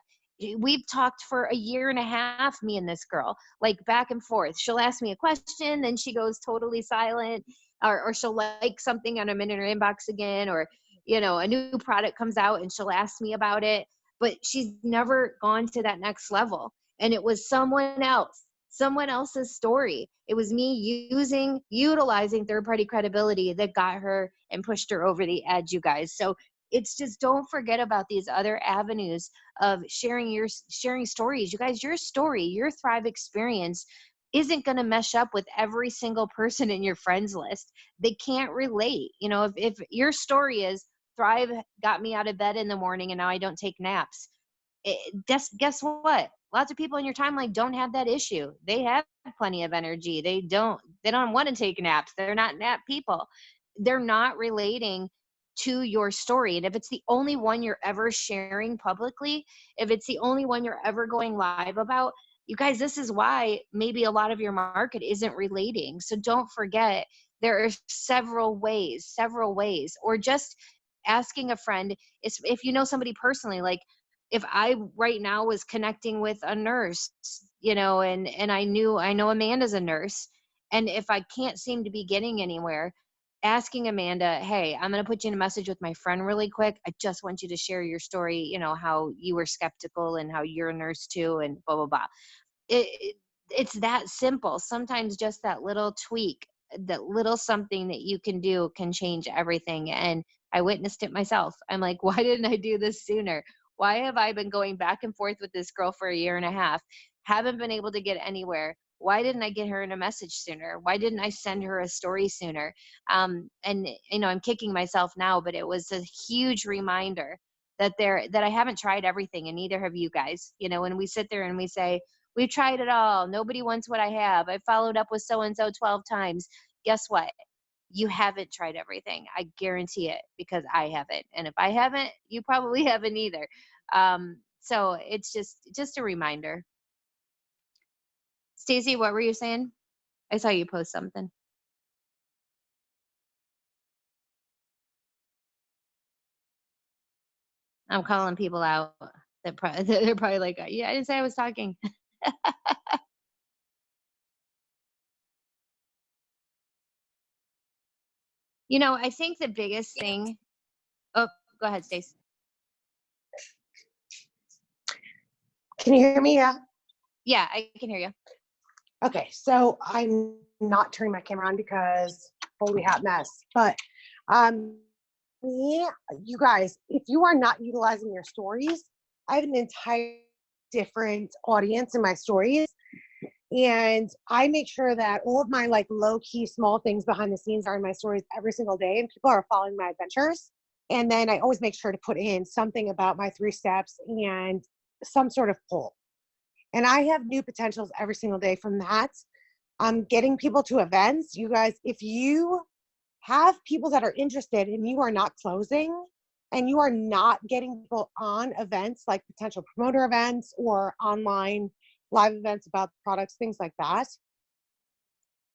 We've talked for a year and a half, me and this girl, like back and forth. She'll ask me a question, then she goes totally silent, or she'll like something and I'm in her inbox again, or, a new product comes out and she'll ask me about it, but she's never gone to that next level. And it was someone else's story. It was me utilizing third party credibility that got her and pushed her over the edge, you guys. So it's just, don't forget about these other avenues of sharing stories. You guys, your story, your Thrive experience isn't going to mesh up with every single person in your friends list. They can't relate. If your story is Thrive got me out of bed in the morning and now I don't take naps, guess what? Lots of people in your timeline don't have that issue. They have plenty of energy. They don't want to take naps. They're not nap people. They're not relating to your story. And if it's the only one you're ever sharing publicly, if it's the only one you're ever going live about, you guys, this is why maybe a lot of your market isn't relating. So don't forget, there are several ways, or just asking a friend, if you know somebody personally, like if I right now was connecting with a nurse, and I know Amanda's a nurse, and if I can't seem to be getting anywhere, asking Amanda, hey, I'm going to put you in a message with my friend really quick. I just want you to share your story, how you were skeptical and how you're a nurse too, and blah, blah, blah. It's that simple. Sometimes just that little tweak, that little something that you can do can change everything. And I witnessed it myself. I'm like, why didn't I do this sooner? Why have I been going back and forth with this girl for a year and a half? Haven't been able to get anywhere. Why didn't I get her in a message sooner? Why didn't I send her a story sooner? And I'm kicking myself now, but it was a huge reminder that I haven't tried everything, and neither have you guys. When we sit there and we say, we've tried it all, nobody wants what I have, I followed up with so and so 12 times. Guess what? You haven't tried everything. I guarantee it, because I haven't. And if I haven't, you probably haven't either. So it's just a reminder. Stacy, what were you saying? I saw you post something. I'm calling people out that they're probably like, yeah, I didn't say I was talking. I think the biggest thing. Oh, go ahead, Stace. Can you hear me? Yeah. Yeah, I can hear you. Okay, so I'm not turning my camera on because holy hot mess. But yeah, you guys, if you are not utilizing your stories, I have an entire different audience in my stories. And I make sure that all of my like low key small things behind the scenes are in my stories every single day, and people are following my adventures. And then I always make sure to put in something about my 3 steps and some sort of poll. And I have new potentials every single day from that. I'm getting people to events. You guys, if you have people that are interested and you are not closing and you are not getting people on events like potential promoter events or online live events about products, things like that,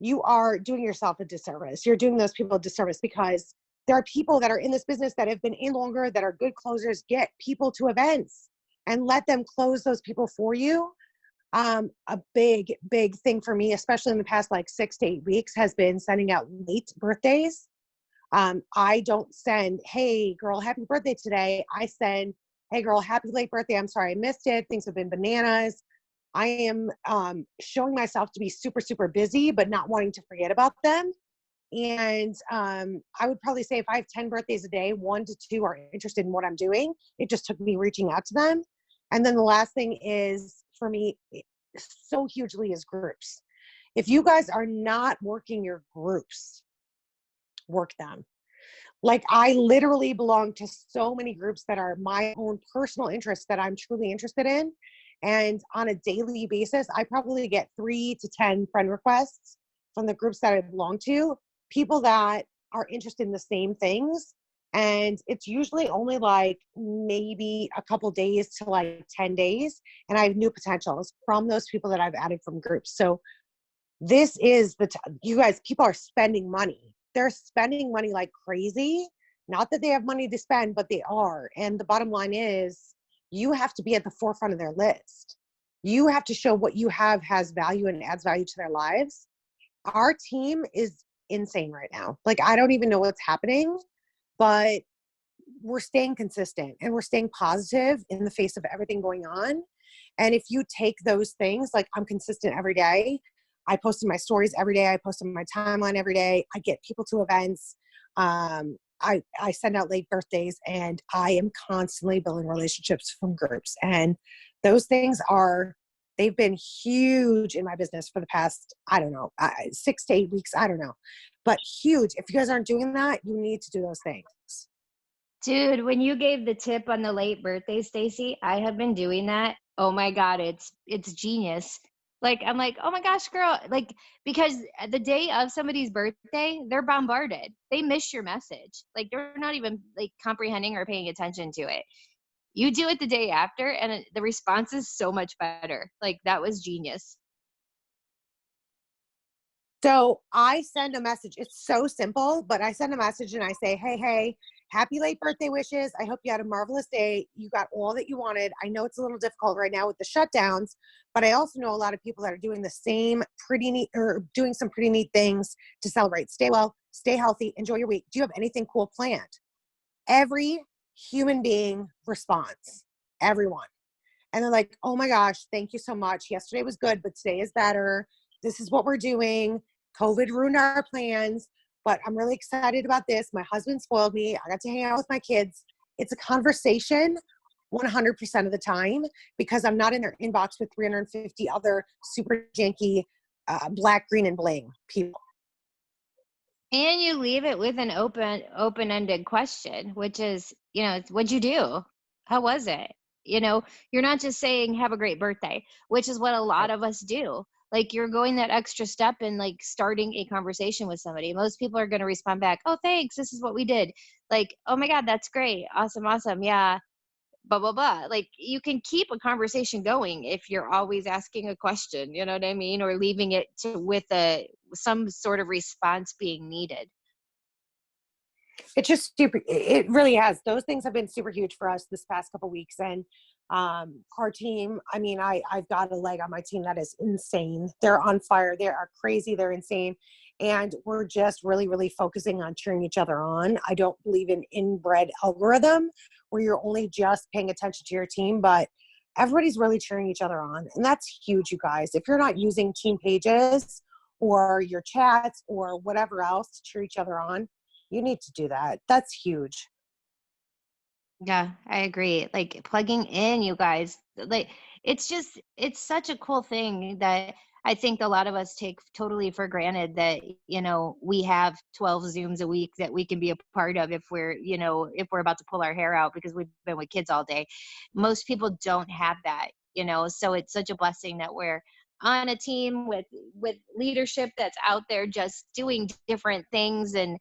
you are doing yourself a disservice. You're doing those people a disservice because there are people that are in this business that have been in longer, that are good closers. Get people to events and let them close those people for you. A big thing for me, especially in the past like 6 to 8 weeks, has been sending out late birthdays. I don't send, hey girl, happy birthday today. I send, hey girl, happy late birthday. I'm sorry I missed it. Things have been bananas. I am showing myself to be super, super busy, but not wanting to forget about them. And I would probably say if I have 10 birthdays a day, 1 to 2 are interested in what I'm doing. It just took me reaching out to them. And then the last thing is, for me, so hugely, is groups. If you guys are not working your groups, work them. Like, I literally belong to so many groups that are my own personal interests that I'm truly interested in. And on a daily basis, I probably get 3 to 10 friend requests from the groups that I belong to, people that are interested in the same things. And it's usually only like maybe a couple days to like 10 days. And I have new potentials from those people that I've added from groups. So this is you guys, people are spending money. They're spending money like crazy. Not that they have money to spend, but they are. And the bottom line is, you have to be at the forefront of their list. You have to show what you have has value and adds value to their lives. Our team is insane right now. Like, I don't even know what's happening, but we're staying consistent and we're staying positive in the face of everything going on. And if you take those things, like, I'm consistent every day. I post in my stories every day. I post on my timeline every day. I get people to events. I send out late birthdays, and I am constantly building relationships from groups. And those things they've been huge in my business for the past, I don't know, 6 to 8 weeks. I don't know, but huge. If you guys aren't doing that, you need to do those things. Dude, when you gave the tip on the late birthday, Stacy, I have been doing that. Oh my God, it's genius. Like, I'm like, oh my gosh, girl, like, because the day of somebody's birthday, they're bombarded. They miss your message. Like, they're not even like comprehending or paying attention to it. You do it the day after, and the response is so much better. Like, that was genius. So I send a message. It's so simple, but I send a message and I say, hey, happy late birthday wishes. I hope you had a marvelous day. You got all that you wanted. I know it's a little difficult right now with the shutdowns, but I also know a lot of people that are doing the same pretty neat, or doing some pretty neat things to celebrate. Stay well, stay healthy, enjoy your week. Do you have anything cool planned? Every human being responds, everyone. And they're like, oh my gosh, thank you so much. Yesterday was good, but today is better. This is what we're doing. COVID ruined our plans, but I'm really excited about this. My husband spoiled me. I got to hang out with my kids. It's a conversation 100% of the time, because I'm not in their inbox with 350 other super janky black, green, and bling people. And you leave it with an open-ended question, which is, what'd you do? How was it? You're not just saying, have a great birthday, which is what a lot of us do. Like, you're going that extra step in, like, starting a conversation with somebody. Most people are going to respond back, oh, thanks, this is what we did. Like, oh my God, that's great. Awesome. Yeah. blah blah blah. Like, you can keep a conversation going if you're always asking a question, you know what I mean, or leaving it to with a some sort of response being needed. It's just super, it really has. Those things have been super huge for us this past couple weeks. And our team, I mean, I've got a leg on my team that is insane. They're on fire. They are crazy. They're insane. And we're just really, really focusing on cheering each other on. I don't believe in inbred algorithm where you're only just paying attention to your team, but everybody's really cheering each other on. And that's huge, you guys. If you're not using team pages or your chats or whatever else to cheer each other on, you need to do that. That's huge. Yeah, I agree. Like, plugging in, you guys, like, it's such a cool thing that I think a lot of us take totally for granted, that, we have 12 Zooms a week that we can be a part of if we're about to pull our hair out because we've been with kids all day. Most people don't have that, so it's such a blessing that we're on a team with leadership that's out there just doing different things and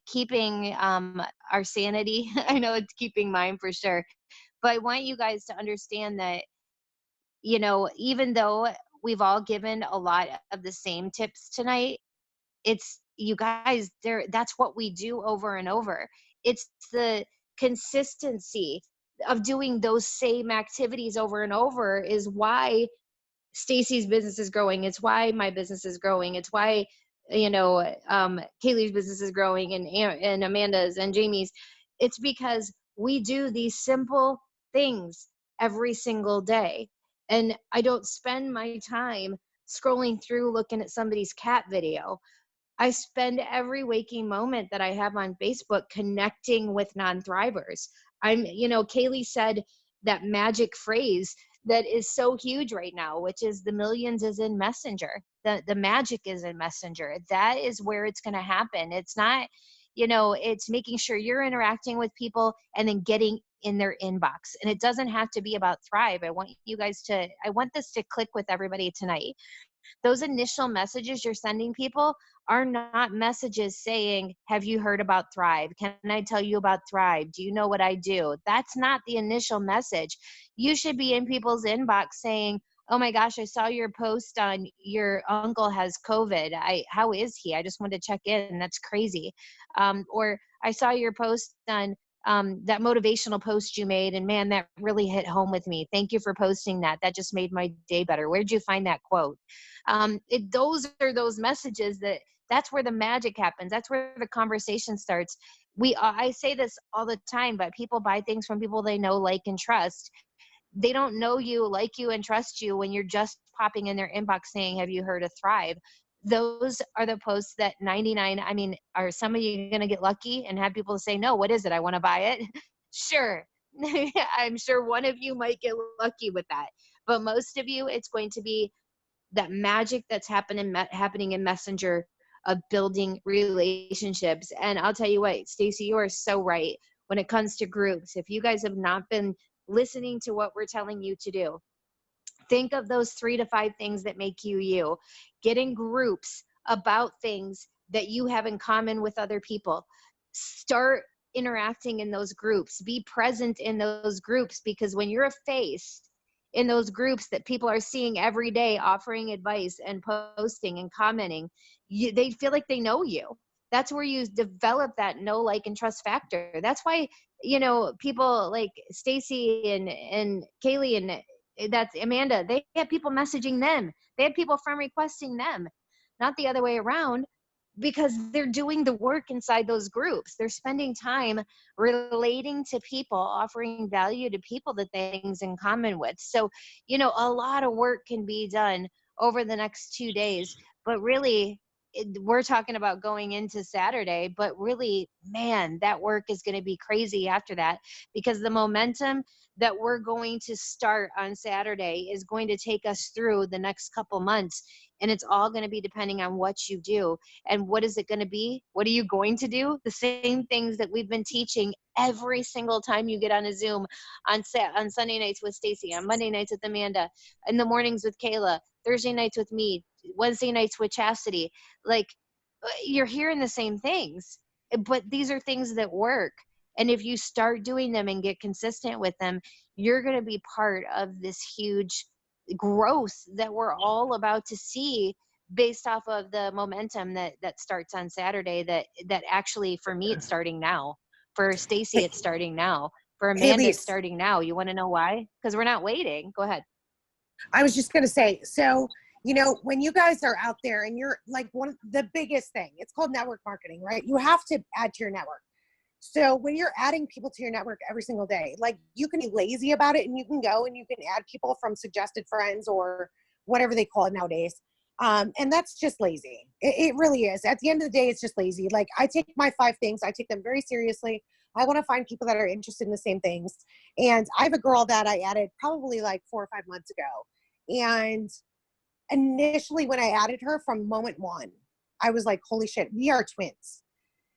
keeping our sanity. I know it's keeping mine for sure. But I want you guys to understand that, even though we've all given a lot of the same tips tonight, it's, you guys, there, that's what we do over and over. It's the consistency of doing those same activities over and over is why Stacy's business is growing. It's why my business is growing. It's why, Kaylee's business is growing, and Amanda's and Jamie's. It's because we do these simple things every single day. And I don't spend my time scrolling through looking at somebody's cat video. I spend every waking moment that I have on Facebook connecting with non-thrivers. Kaylee said that magic phrase that is so huge right now, which is the millions is in Messenger. The magic is in Messenger. That is where it's going to happen. It's not, it's making sure you're interacting with people and then getting in their inbox. And it doesn't have to be about Thrive. I want this to click with everybody tonight. Those initial messages you're sending people are not messages saying, have you heard about Thrive? Can I tell you about Thrive? Do you know what I do? That's not the initial message. You should be in people's inbox saying, oh my gosh, I saw your post on your uncle has COVID. How is he? I just wanted to check in. That's crazy. Or I saw your post on that motivational post you made, and man, that really hit home with me. Thank you for posting that. That just made my day better. Where'd you find that quote? Those are those messages that's where the magic happens. That's where the conversation starts. I say this all the time, but people buy things from people they know, like, and trust. They don't know you, like you, and trust you when you're just popping in their inbox saying, have you heard of Thrive? Those are the posts that are some of you going to get lucky and have people say, no, what is it? I want to buy it. Sure. I'm sure one of you might get lucky with that. But most of you, it's going to be that magic that's happening in Messenger of building relationships. And I'll tell you what, Stacy, you are so right when it comes to groups. If you guys have not been listening to what we're telling you to do, think of those 3 to 5 things that make you you. Get in groups about things that you have in common with other people. Start interacting in those groups. Be present in those groups, because when you're a face in those groups that people are seeing every day, offering advice and posting and commenting, they feel like they know you. That's where you develop that know, like, and trust factor. That's why, people like Stacy and Kaylee and that's Amanda, they have people messaging them. They have people friend requesting them, not the other way around, because they're doing the work inside those groups. They're spending time relating to people, offering value to people that they have things in common with. So, a lot of work can be done over the next 2 days, but really, we're talking about going into Saturday, but really, man, that work is going to be crazy after that, because the momentum that we're going to start on Saturday is going to take us through the next couple months. And it's all going to be depending on what you do. And what is it going to be? What are you going to do? The same things that we've been teaching every single time you get on a Zoom on Sunday nights with Stacy, on Monday nights with Amanda, in the mornings with Kayla, Thursday nights with me, Wednesday nights with Chastity. Like, you're hearing the same things, but these are things that work. And if you start doing them and get consistent with them, you're going to be part of this huge growth that we're all about to see based off of the momentum that starts on Saturday. That actually, for me, it's starting now. For Stacy, it's starting now. For Hey, Amanda, it's Lise, starting now. You want to know why? Because we're not waiting. Go ahead. I was just going to say, so, you know, when you guys are out there and you're like the biggest thing, it's called network marketing, right? You have to add to your network. So when you're adding people to your network every single day, like you can be lazy about it and you can go and you can add people from suggested friends or whatever they call it nowadays. And that's just lazy. It really is. At the end of the day, it's just lazy. Like I take my 5 things, I take them very seriously. I want to find people that are interested in the same things. And I have a girl that I added probably like 4 or 5 months ago. And initially when I added her from moment one, I was like, holy shit, we are twins.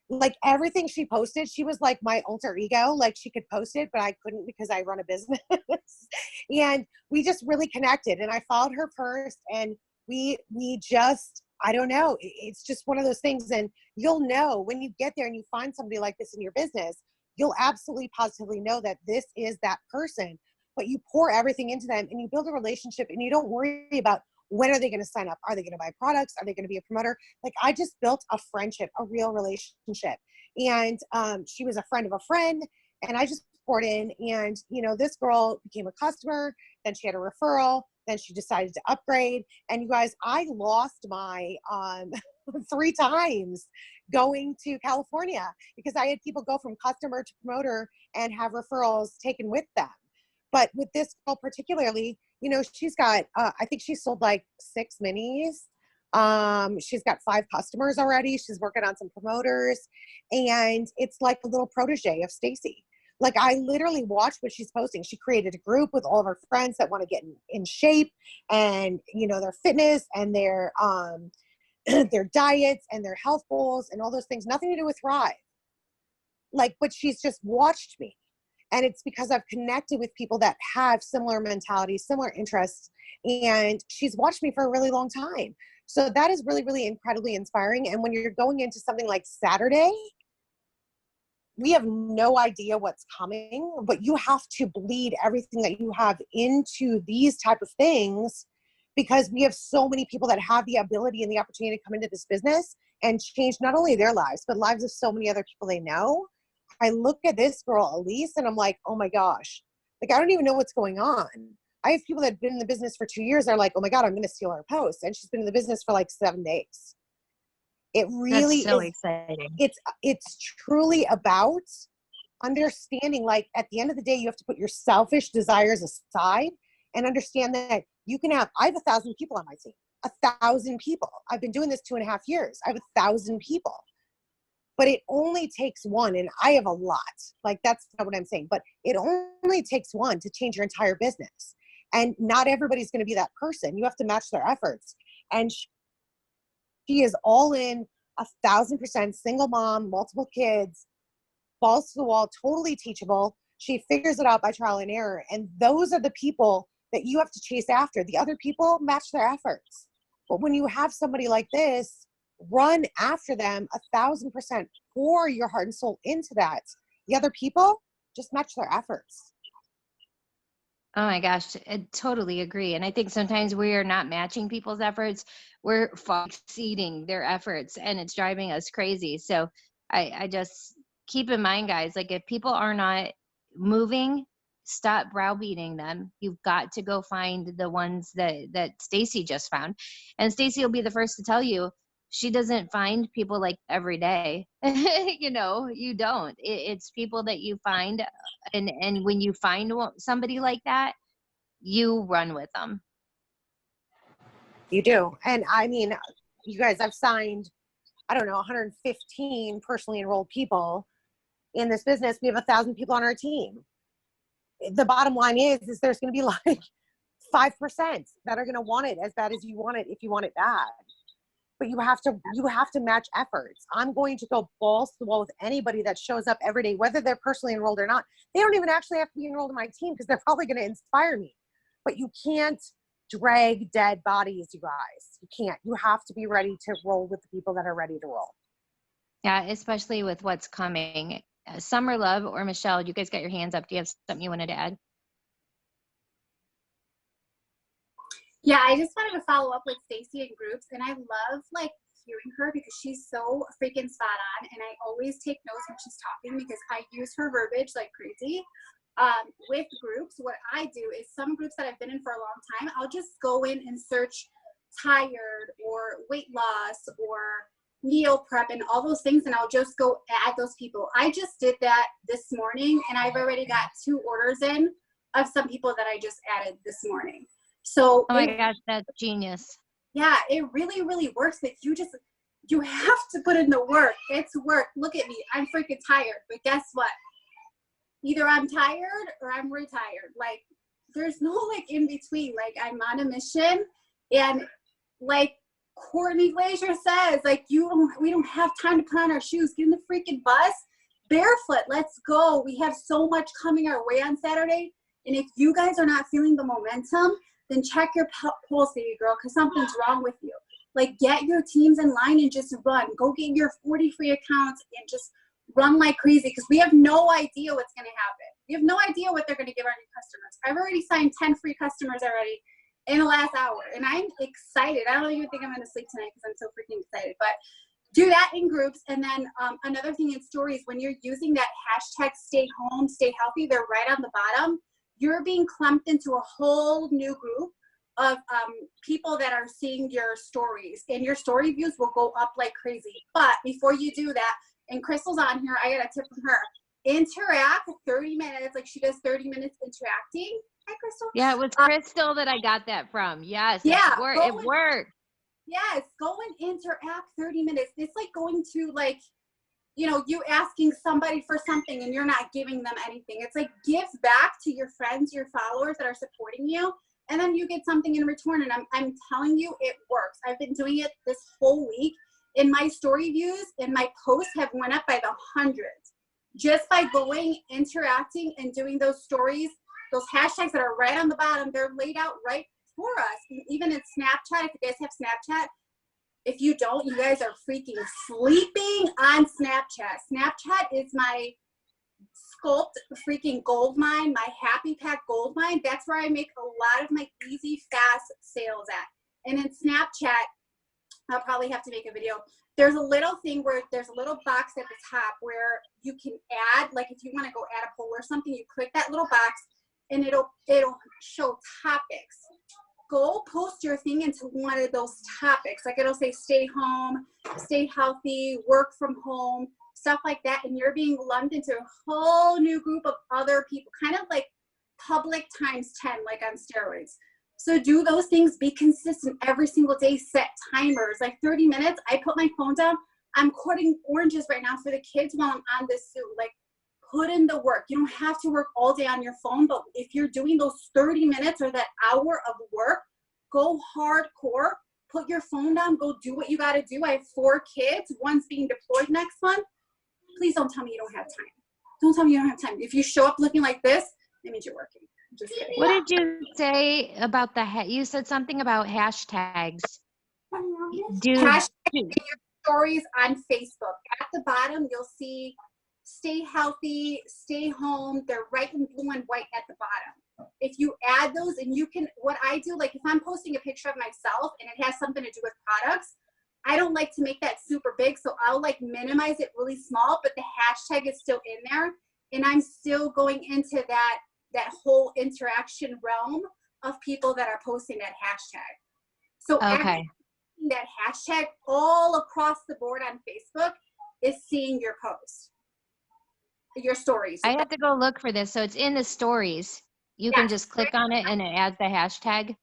Like everything she posted, she was like my alter ego. Like she could post it, but I couldn't because I run a business. And we just really connected. And I followed her first, and we just, I don't know. It's just one of those things. And you'll know when you get there and you find somebody like this in your business, you'll absolutely positively know that this is that person. But you pour everything into them and you build a relationship, and you don't worry about when are they going to sign up? Are they going to buy products? Are they going to be a promoter? Like I just built a friendship, a real relationship. And she was a friend of a friend, and I just poured in. And, you know, this girl became a customer, then she had a referral, then she decided to upgrade. And you guys, I lost my 3 times going to California because I had people go from customer to promoter and have referrals taken with them. But with this girl particularly, you know, she's got, I think she sold like 6 minis. She's got 5 customers already. She's working on some promoters, and it's like a little protege of Stacy. Like I literally watch what she's posting. She created a group with all of her friends that want to get in shape, and, you know, their fitness and their, their diets and their health goals and all those things, nothing to do with Thrive. Like, but she's just watched me. And it's because I've connected with people that have similar mentalities, similar interests, and she's watched me for a really long time. So that is really, really incredibly inspiring. And when you're going into something like Saturday, we have no idea what's coming, but you have to bleed everything that you have into these type of things, because we have so many people that have the ability and the opportunity to come into this business and change not only their lives, but lives of so many other people they know. I look at this girl, Elise, and I'm like, oh my gosh, like, I don't even know what's going on. I have people that have been in the business for 2 years. They're like, oh my God, I'm going to steal her post. And she's been in the business for like 7 days. It really That's so is. exciting. It's truly about understanding, like at the end of the day, you have to put your selfish desires aside and understand that you can have, I have 1,000 people on my team, 1,000 people. I've been doing this 2.5 years. I have 1,000 people. But it only takes one, and I have a lot. Like, that's not what I'm saying. But it only takes one to change your entire business. And not everybody's going to be that person. You have to match their efforts. And she is all in, 1,000%, single mom, multiple kids, balls to the wall, totally teachable. She figures it out by trial and error. And those are the people that you have to chase after. The other people match their efforts. But when you have somebody like this, run after them 1,000%, pour your heart and soul into that. The other people, just match their efforts. Oh my gosh, I totally agree. And I think sometimes we are not matching people's efforts. We're far exceeding their efforts, and it's driving us crazy. So I just keep in mind, guys, like if people are not moving, stop browbeating them. You've got to go find the ones that Stacy just found. And Stacy will be the first to tell you, she doesn't find people like every day. You know, you don't. It's people that you find, and when you find somebody like that, you run with them. You do. And I mean, you guys, I've signed, I don't know, 115 personally enrolled people in this business. We have 1,000 people on our team. The bottom line is there's going to be like 5% that are going to want it as bad as you want it, if you want it bad. But you have to match efforts. I'm going to go balls to the wall with anybody that shows up every day, whether they're personally enrolled or not. They don't even actually have to be enrolled in my team, because they're probably going to inspire me. But you can't drag dead bodies, you guys. You can't. You have to be ready to roll with the people that are ready to roll. Yeah, especially with what's coming. Summer Love or Michelle, you guys got your hands up. Do you have something you wanted to add? Yeah, I just wanted to follow up with Stacy in groups, and I love like hearing her because she's so freaking spot on, and I always take notes when she's talking because I use her verbiage like crazy. With groups, what I do is some groups that I've been in for a long time, I'll just go in and search tired or weight loss or meal prep and all those things, and I'll just go add those people. I just did that this morning, and I've already got 2 orders in of some people that I just added this morning. So Oh my gosh, that's genius. yeah, it really, really works. That you have to put in the work. It's work. Look at me. I'm freaking tired. But guess what? Either I'm tired or I'm retired. Like, there's no like in between. Like, I'm on a mission, and like Courtney Glazier says, like, we don't have time to put on our shoes. Get in the freaking bus barefoot. Let's go. We have so much coming our way on Saturday. And if you guys are not feeling the momentum, then check your pulse, baby girl, because something's wrong with you. Like, get your teams in line and just run. Go get your 40 free accounts and just run like crazy, because we have no idea what's going to happen. We have no idea what they're going to give our new customers. I've already signed 10 free customers already in the last hour, and I'm excited. I don't even think I'm going to sleep tonight because I'm so freaking excited. But do that in groups. And then another thing in stories, when you're using that hashtag stay home, stay healthy, they're right on the bottom. You're being clumped into a whole new group of people that are seeing your stories, and your story views will go up like crazy. But before you do that, and Crystal's on here, I got a tip from her. Interact 30 minutes, like she does 30 minutes interacting. Hi, Crystal. Yeah, it was Crystal that I got that from. Yes. Yeah, It worked. Yes, go and interact 30 minutes. It's like going to like, you know, you asking somebody for something and you're not giving them anything. It's like give back to your friends, your followers that are supporting you, and then you get something in return. And I'm telling you, it works. I've been doing it this whole week, and my story views and my posts have went up by the hundreds just by going, interacting, and doing those stories, those hashtags that are right on the bottom. They're laid out right for us. Even in Snapchat, if you guys have Snapchat, if you don't, you guys are freaking sleeping on Snapchat. Snapchat is my Sculpt freaking gold mine, my Happy Pack gold mine. That's where I make a lot of my easy, fast sales at. And in Snapchat, I'll probably have to make a video. There's a little thing where there's a little box at the top where you can add, like if you want to go add a poll or something, you click that little box and it'll show topics. Go post your thing into one of those topics. Like it'll say stay home, stay healthy, work from home, stuff like that. And you're being lumped into a whole new group of other people, kind of like public times 10, like on steroids. So do those things, be consistent every single day, set timers, like 30 minutes. I put my phone down. I'm cutting oranges right now for the kids while I'm on this Zoom. Like put in the work. You don't have to work all day on your phone, but if you're doing those 30 minutes or that hour of work, go hardcore, put your phone down, go do what you got to do. I have 4 kids. One's being deployed next month. Please don't tell me you don't have time. Don't tell me you don't have time. If you show up looking like this, that means you're working. Just kidding. What did you say about you said something about hashtags. Hashtag your stories on Facebook. At the bottom, you'll see stay healthy, stay home. They're right in blue and white at the bottom. If you add those, and you can, what I do, like if I'm posting a picture of myself and it has something to do with products, I don't like to make that super big. So I'll like minimize it really small, but the hashtag is still in there. And I'm still going into that whole interaction realm of people that are posting that hashtag. So okay, that hashtag all across the board on Facebook is seeing your post, your stories. I have to go look for this. So it's in the stories. You can just click on it and it adds the hashtag.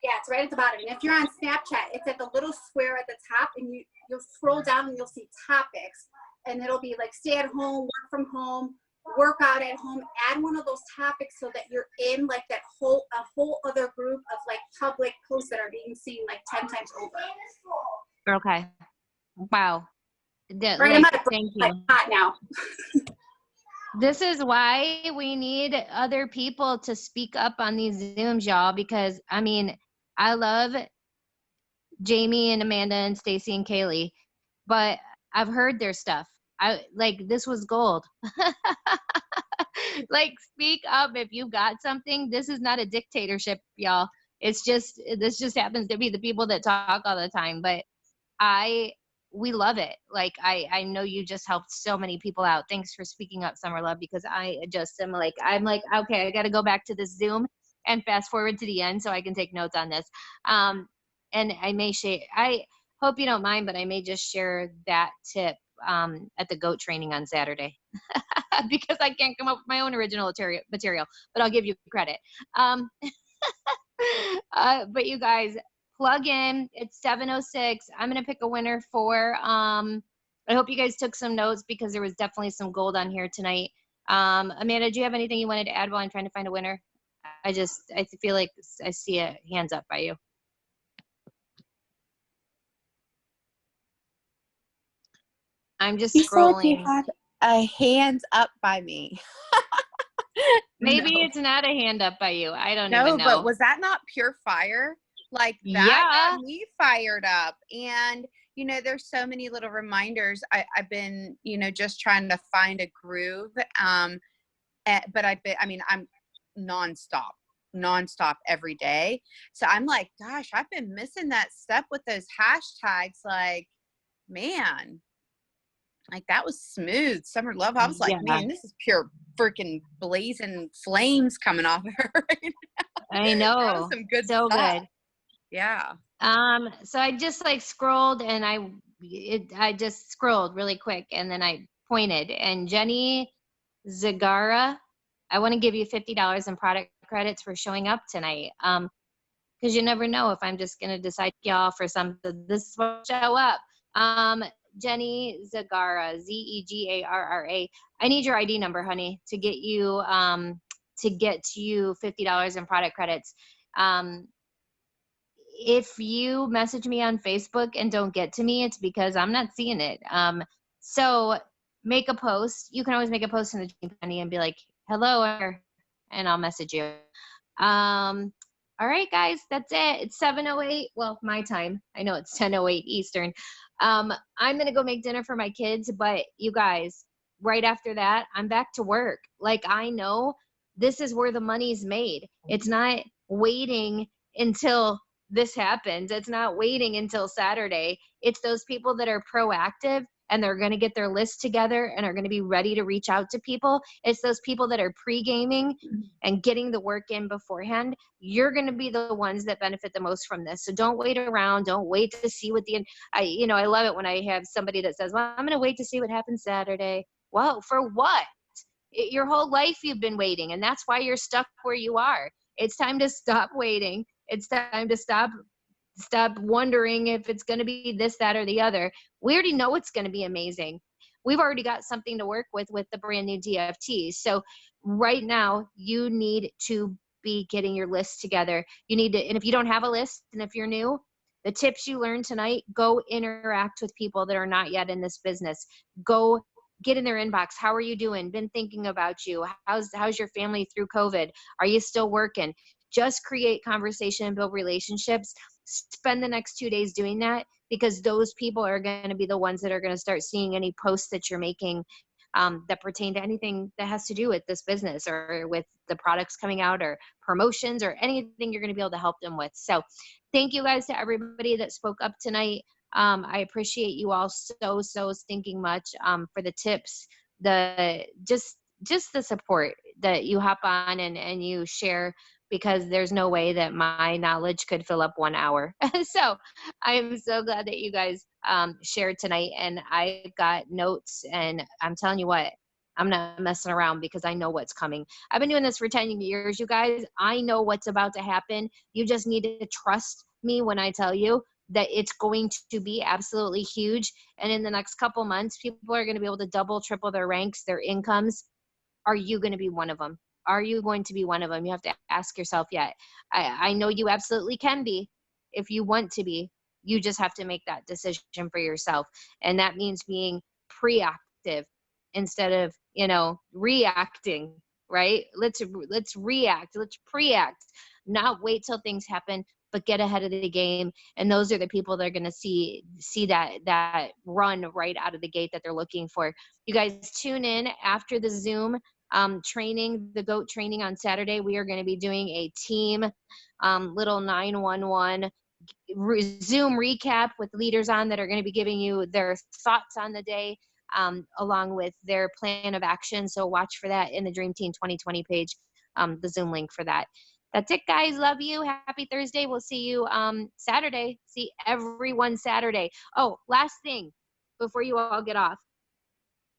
Yeah, it's right at the bottom. And if you're on Snapchat, it's at the little square at the top, and you'll scroll down and you'll see topics, and it'll be like stay at home, work from home, work out at home. Add one of those topics so that you're in like a whole other group of like public posts that are being seen like 10 times over. Okay. Wow. Right, I'm at thank you. hot now. This is why we need other people to speak up on these Zooms, y'all, because I mean, I love Jamie and Amanda and Stacy and Kaylee, but I've heard their stuff this was gold. Like, speak up if you got something. This is not a dictatorship, y'all. This just happens to be the people that talk all the time. But we love it. Like, I know you just helped so many people out. Thanks for speaking up, Summer Love, because I just am like, okay, I got to go back to this Zoom and fast forward to the end so I can take notes on this. And I may share, I hope you don't mind, but I may just share that tip at the goat training on Saturday because I can't come up with my own original material, but I'll give you credit. But you guys, plug in. It's 7:06. I'm going to pick a winner for, I hope you guys took some notes because there was definitely some gold on here tonight. Amanda, do you have anything you wanted to add while I'm trying to find a winner? I feel like I see a hands up by you. I'm just scrolling. You had a hands up by me. Maybe No. it's not a hand up by you. I don't even know. No, but was that not pure fire? Like, that got me fired up. And, you know, there's so many little reminders. I've been, you know, just trying to find a groove. But I'm nonstop every day. So I'm like, gosh, I've been missing that step with those hashtags. Like, man, like, that was smooth. Summer Love. I was like, man, this is pure freaking blazing flames coming off of her right now. I know. That was some good so stuff. Good. Yeah. So I just like scrolled and I just scrolled really quick and then I pointed, and Jenny Zagara, I want to give you $50 in product credits for showing up tonight. Because you never know if I'm just going to decide y'all for something. This will show up. Jenny Zagara, Zegarra. I need your ID number, honey, to get you $50 in product credits. If you message me on Facebook and don't get to me, it's because I'm not seeing it. So make a post. You can always make a post in the Dream Penny and be like, hello, and I'll message you. All right, guys, that's it. It's 7:08. Well, my time. I know it's 10:08 Eastern. I'm going to go make dinner for my kids, but you guys, right after that, I'm back to work. Like, I know this is where the money's made. It's not waiting until this happens. It's not waiting until Saturday. It's those people that are proactive and they're going to get their list together and are going to be ready to reach out to people. It's those people that are pre-gaming and getting the work in beforehand. You're going to be the ones that benefit the most from this. So don't wait around. Don't wait to see what I love it when I have somebody that says, well, I'm going to wait to see what happens Saturday. Well, for what? Your whole life you've been waiting, and that's why you're stuck where you are. It's time to stop waiting. It's time to stop wondering if it's going to be this, that, or the other. We already know it's going to be amazing. We've already got something to work with the brand new DFT. So right now you need to be getting your list together. You need to, and if you don't have a list, and if you're new, the tips you learned tonight, go interact with people that are not yet in this business. Go get in their inbox. How are you doing? Been thinking about you. How's your family through COVID? Are you still working? Just create conversation and build relationships. Spend the next 2 days doing that, because those people are going to be the ones that are going to start seeing any posts that you're making that pertain to anything that has to do with this business or with the products coming out or promotions or anything you're going to be able to help them with. So thank you guys to everybody that spoke up tonight. I appreciate you all so stinking much for the tips, just the support that you hop on and you share, because there's no way that my knowledge could fill up 1 hour. So I'm so glad that you guys shared tonight, and I got notes, and I'm telling you what, I'm not messing around because I know what's coming. I've been doing this for 10 years, you guys. I know what's about to happen. You just need to trust me when I tell you that it's going to be absolutely huge. And in the next couple months, people are going to be able to double, triple their ranks, their incomes. Are you going to be one of them? Are you going to be one of them? You have to ask yourself yet. I know you absolutely can be if you want to be. You just have to make that decision for yourself. And that means being proactive instead of, reacting, right? Let's react. Let's preact. Not wait till things happen. but get ahead of the game. And those are the people that are going to see that run right out of the gate that they're looking for. You guys tune in after the Zoom training, the GOAT training on Saturday. We are going to be doing a team little 911 Zoom recap with leaders on that are going to be giving you their thoughts on the day, along with their plan of action. So watch for that in the Dream Team 2020 page, the Zoom link for that. That's it, guys. Love you. Happy Thursday. We'll see you Saturday. See everyone Saturday. Oh, last thing before you all get off.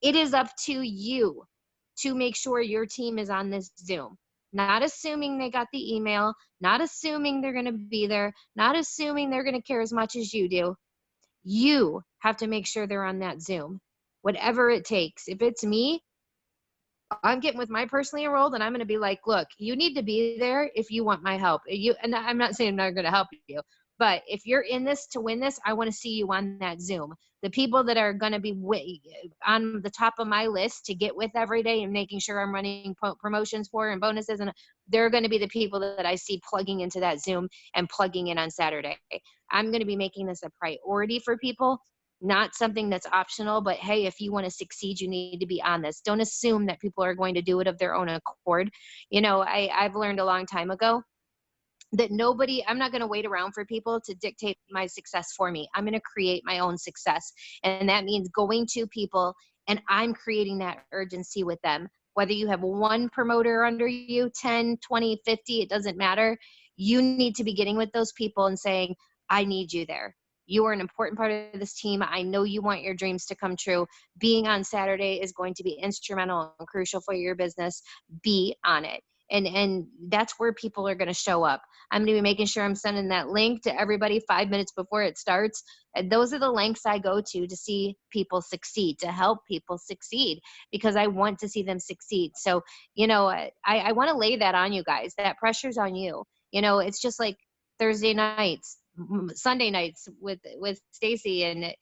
It is up to you to make sure your team is on this Zoom. Not assuming they got the email, not assuming they're going to be there, not assuming they're going to care as much as you do. You have to make sure they're on that Zoom, whatever it takes. If it's me, I'm getting with my personally enrolled and I'm going to be like, look, you need to be there if you want my help. And I'm not saying I'm not going to help you, but if you're in this to win this, I want to see you on that Zoom. The people that are going to be on the top of my list to get with every day and making sure I'm running promotions for and bonuses, and they're going to be the people that I see plugging into that Zoom and plugging in on Saturday. I'm going to be making this a priority for people, not something that's optional, but hey, if you want to succeed, you need to be on this. Don't assume that people are going to do it of their own accord. You know, I've learned a long time ago that I'm not going to wait around for people to dictate my success for me. I'm going to create my own success. And that means going to people and I'm creating that urgency with them. Whether you have one promoter under you, 10, 20, 50, it doesn't matter. You need to be getting with those people and saying, I need you there. You are an important part of this team. I know you want your dreams to come true. Being on Saturday is going to be instrumental and crucial for your business. Be on it. And that's where people are going to show up. I'm going to be making sure I'm sending that link to everybody 5 minutes before it starts. And those are the links I go to see people succeed, to help people succeed, because I want to see them succeed. So, you know, I want to lay that on you guys. That pressure's on you. You know, it's just like Thursday nights, Sunday nights with Stacy, and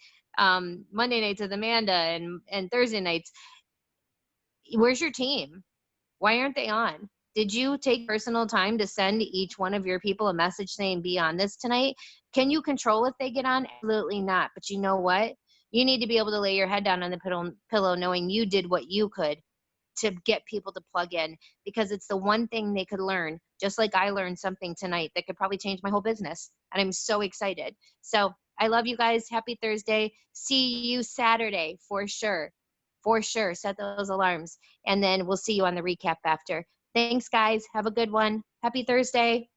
Monday nights with Amanda, and Thursday nights. Where's your team? Why aren't they on? Did you take personal time to send each one of your people a message saying, be on this tonight? Can you control if they get on? Absolutely not. But you know what? You need to be able to lay your head down on the pillow knowing you did what you could to get people to plug in, because it's the one thing they could learn, just like I learned something tonight that could probably change my whole business. And I'm so excited. So I love you guys. Happy Thursday. See you Saturday for sure. For sure. Set those alarms. And then we'll see you on the recap after. Thanks, guys. Have a good one. Happy Thursday.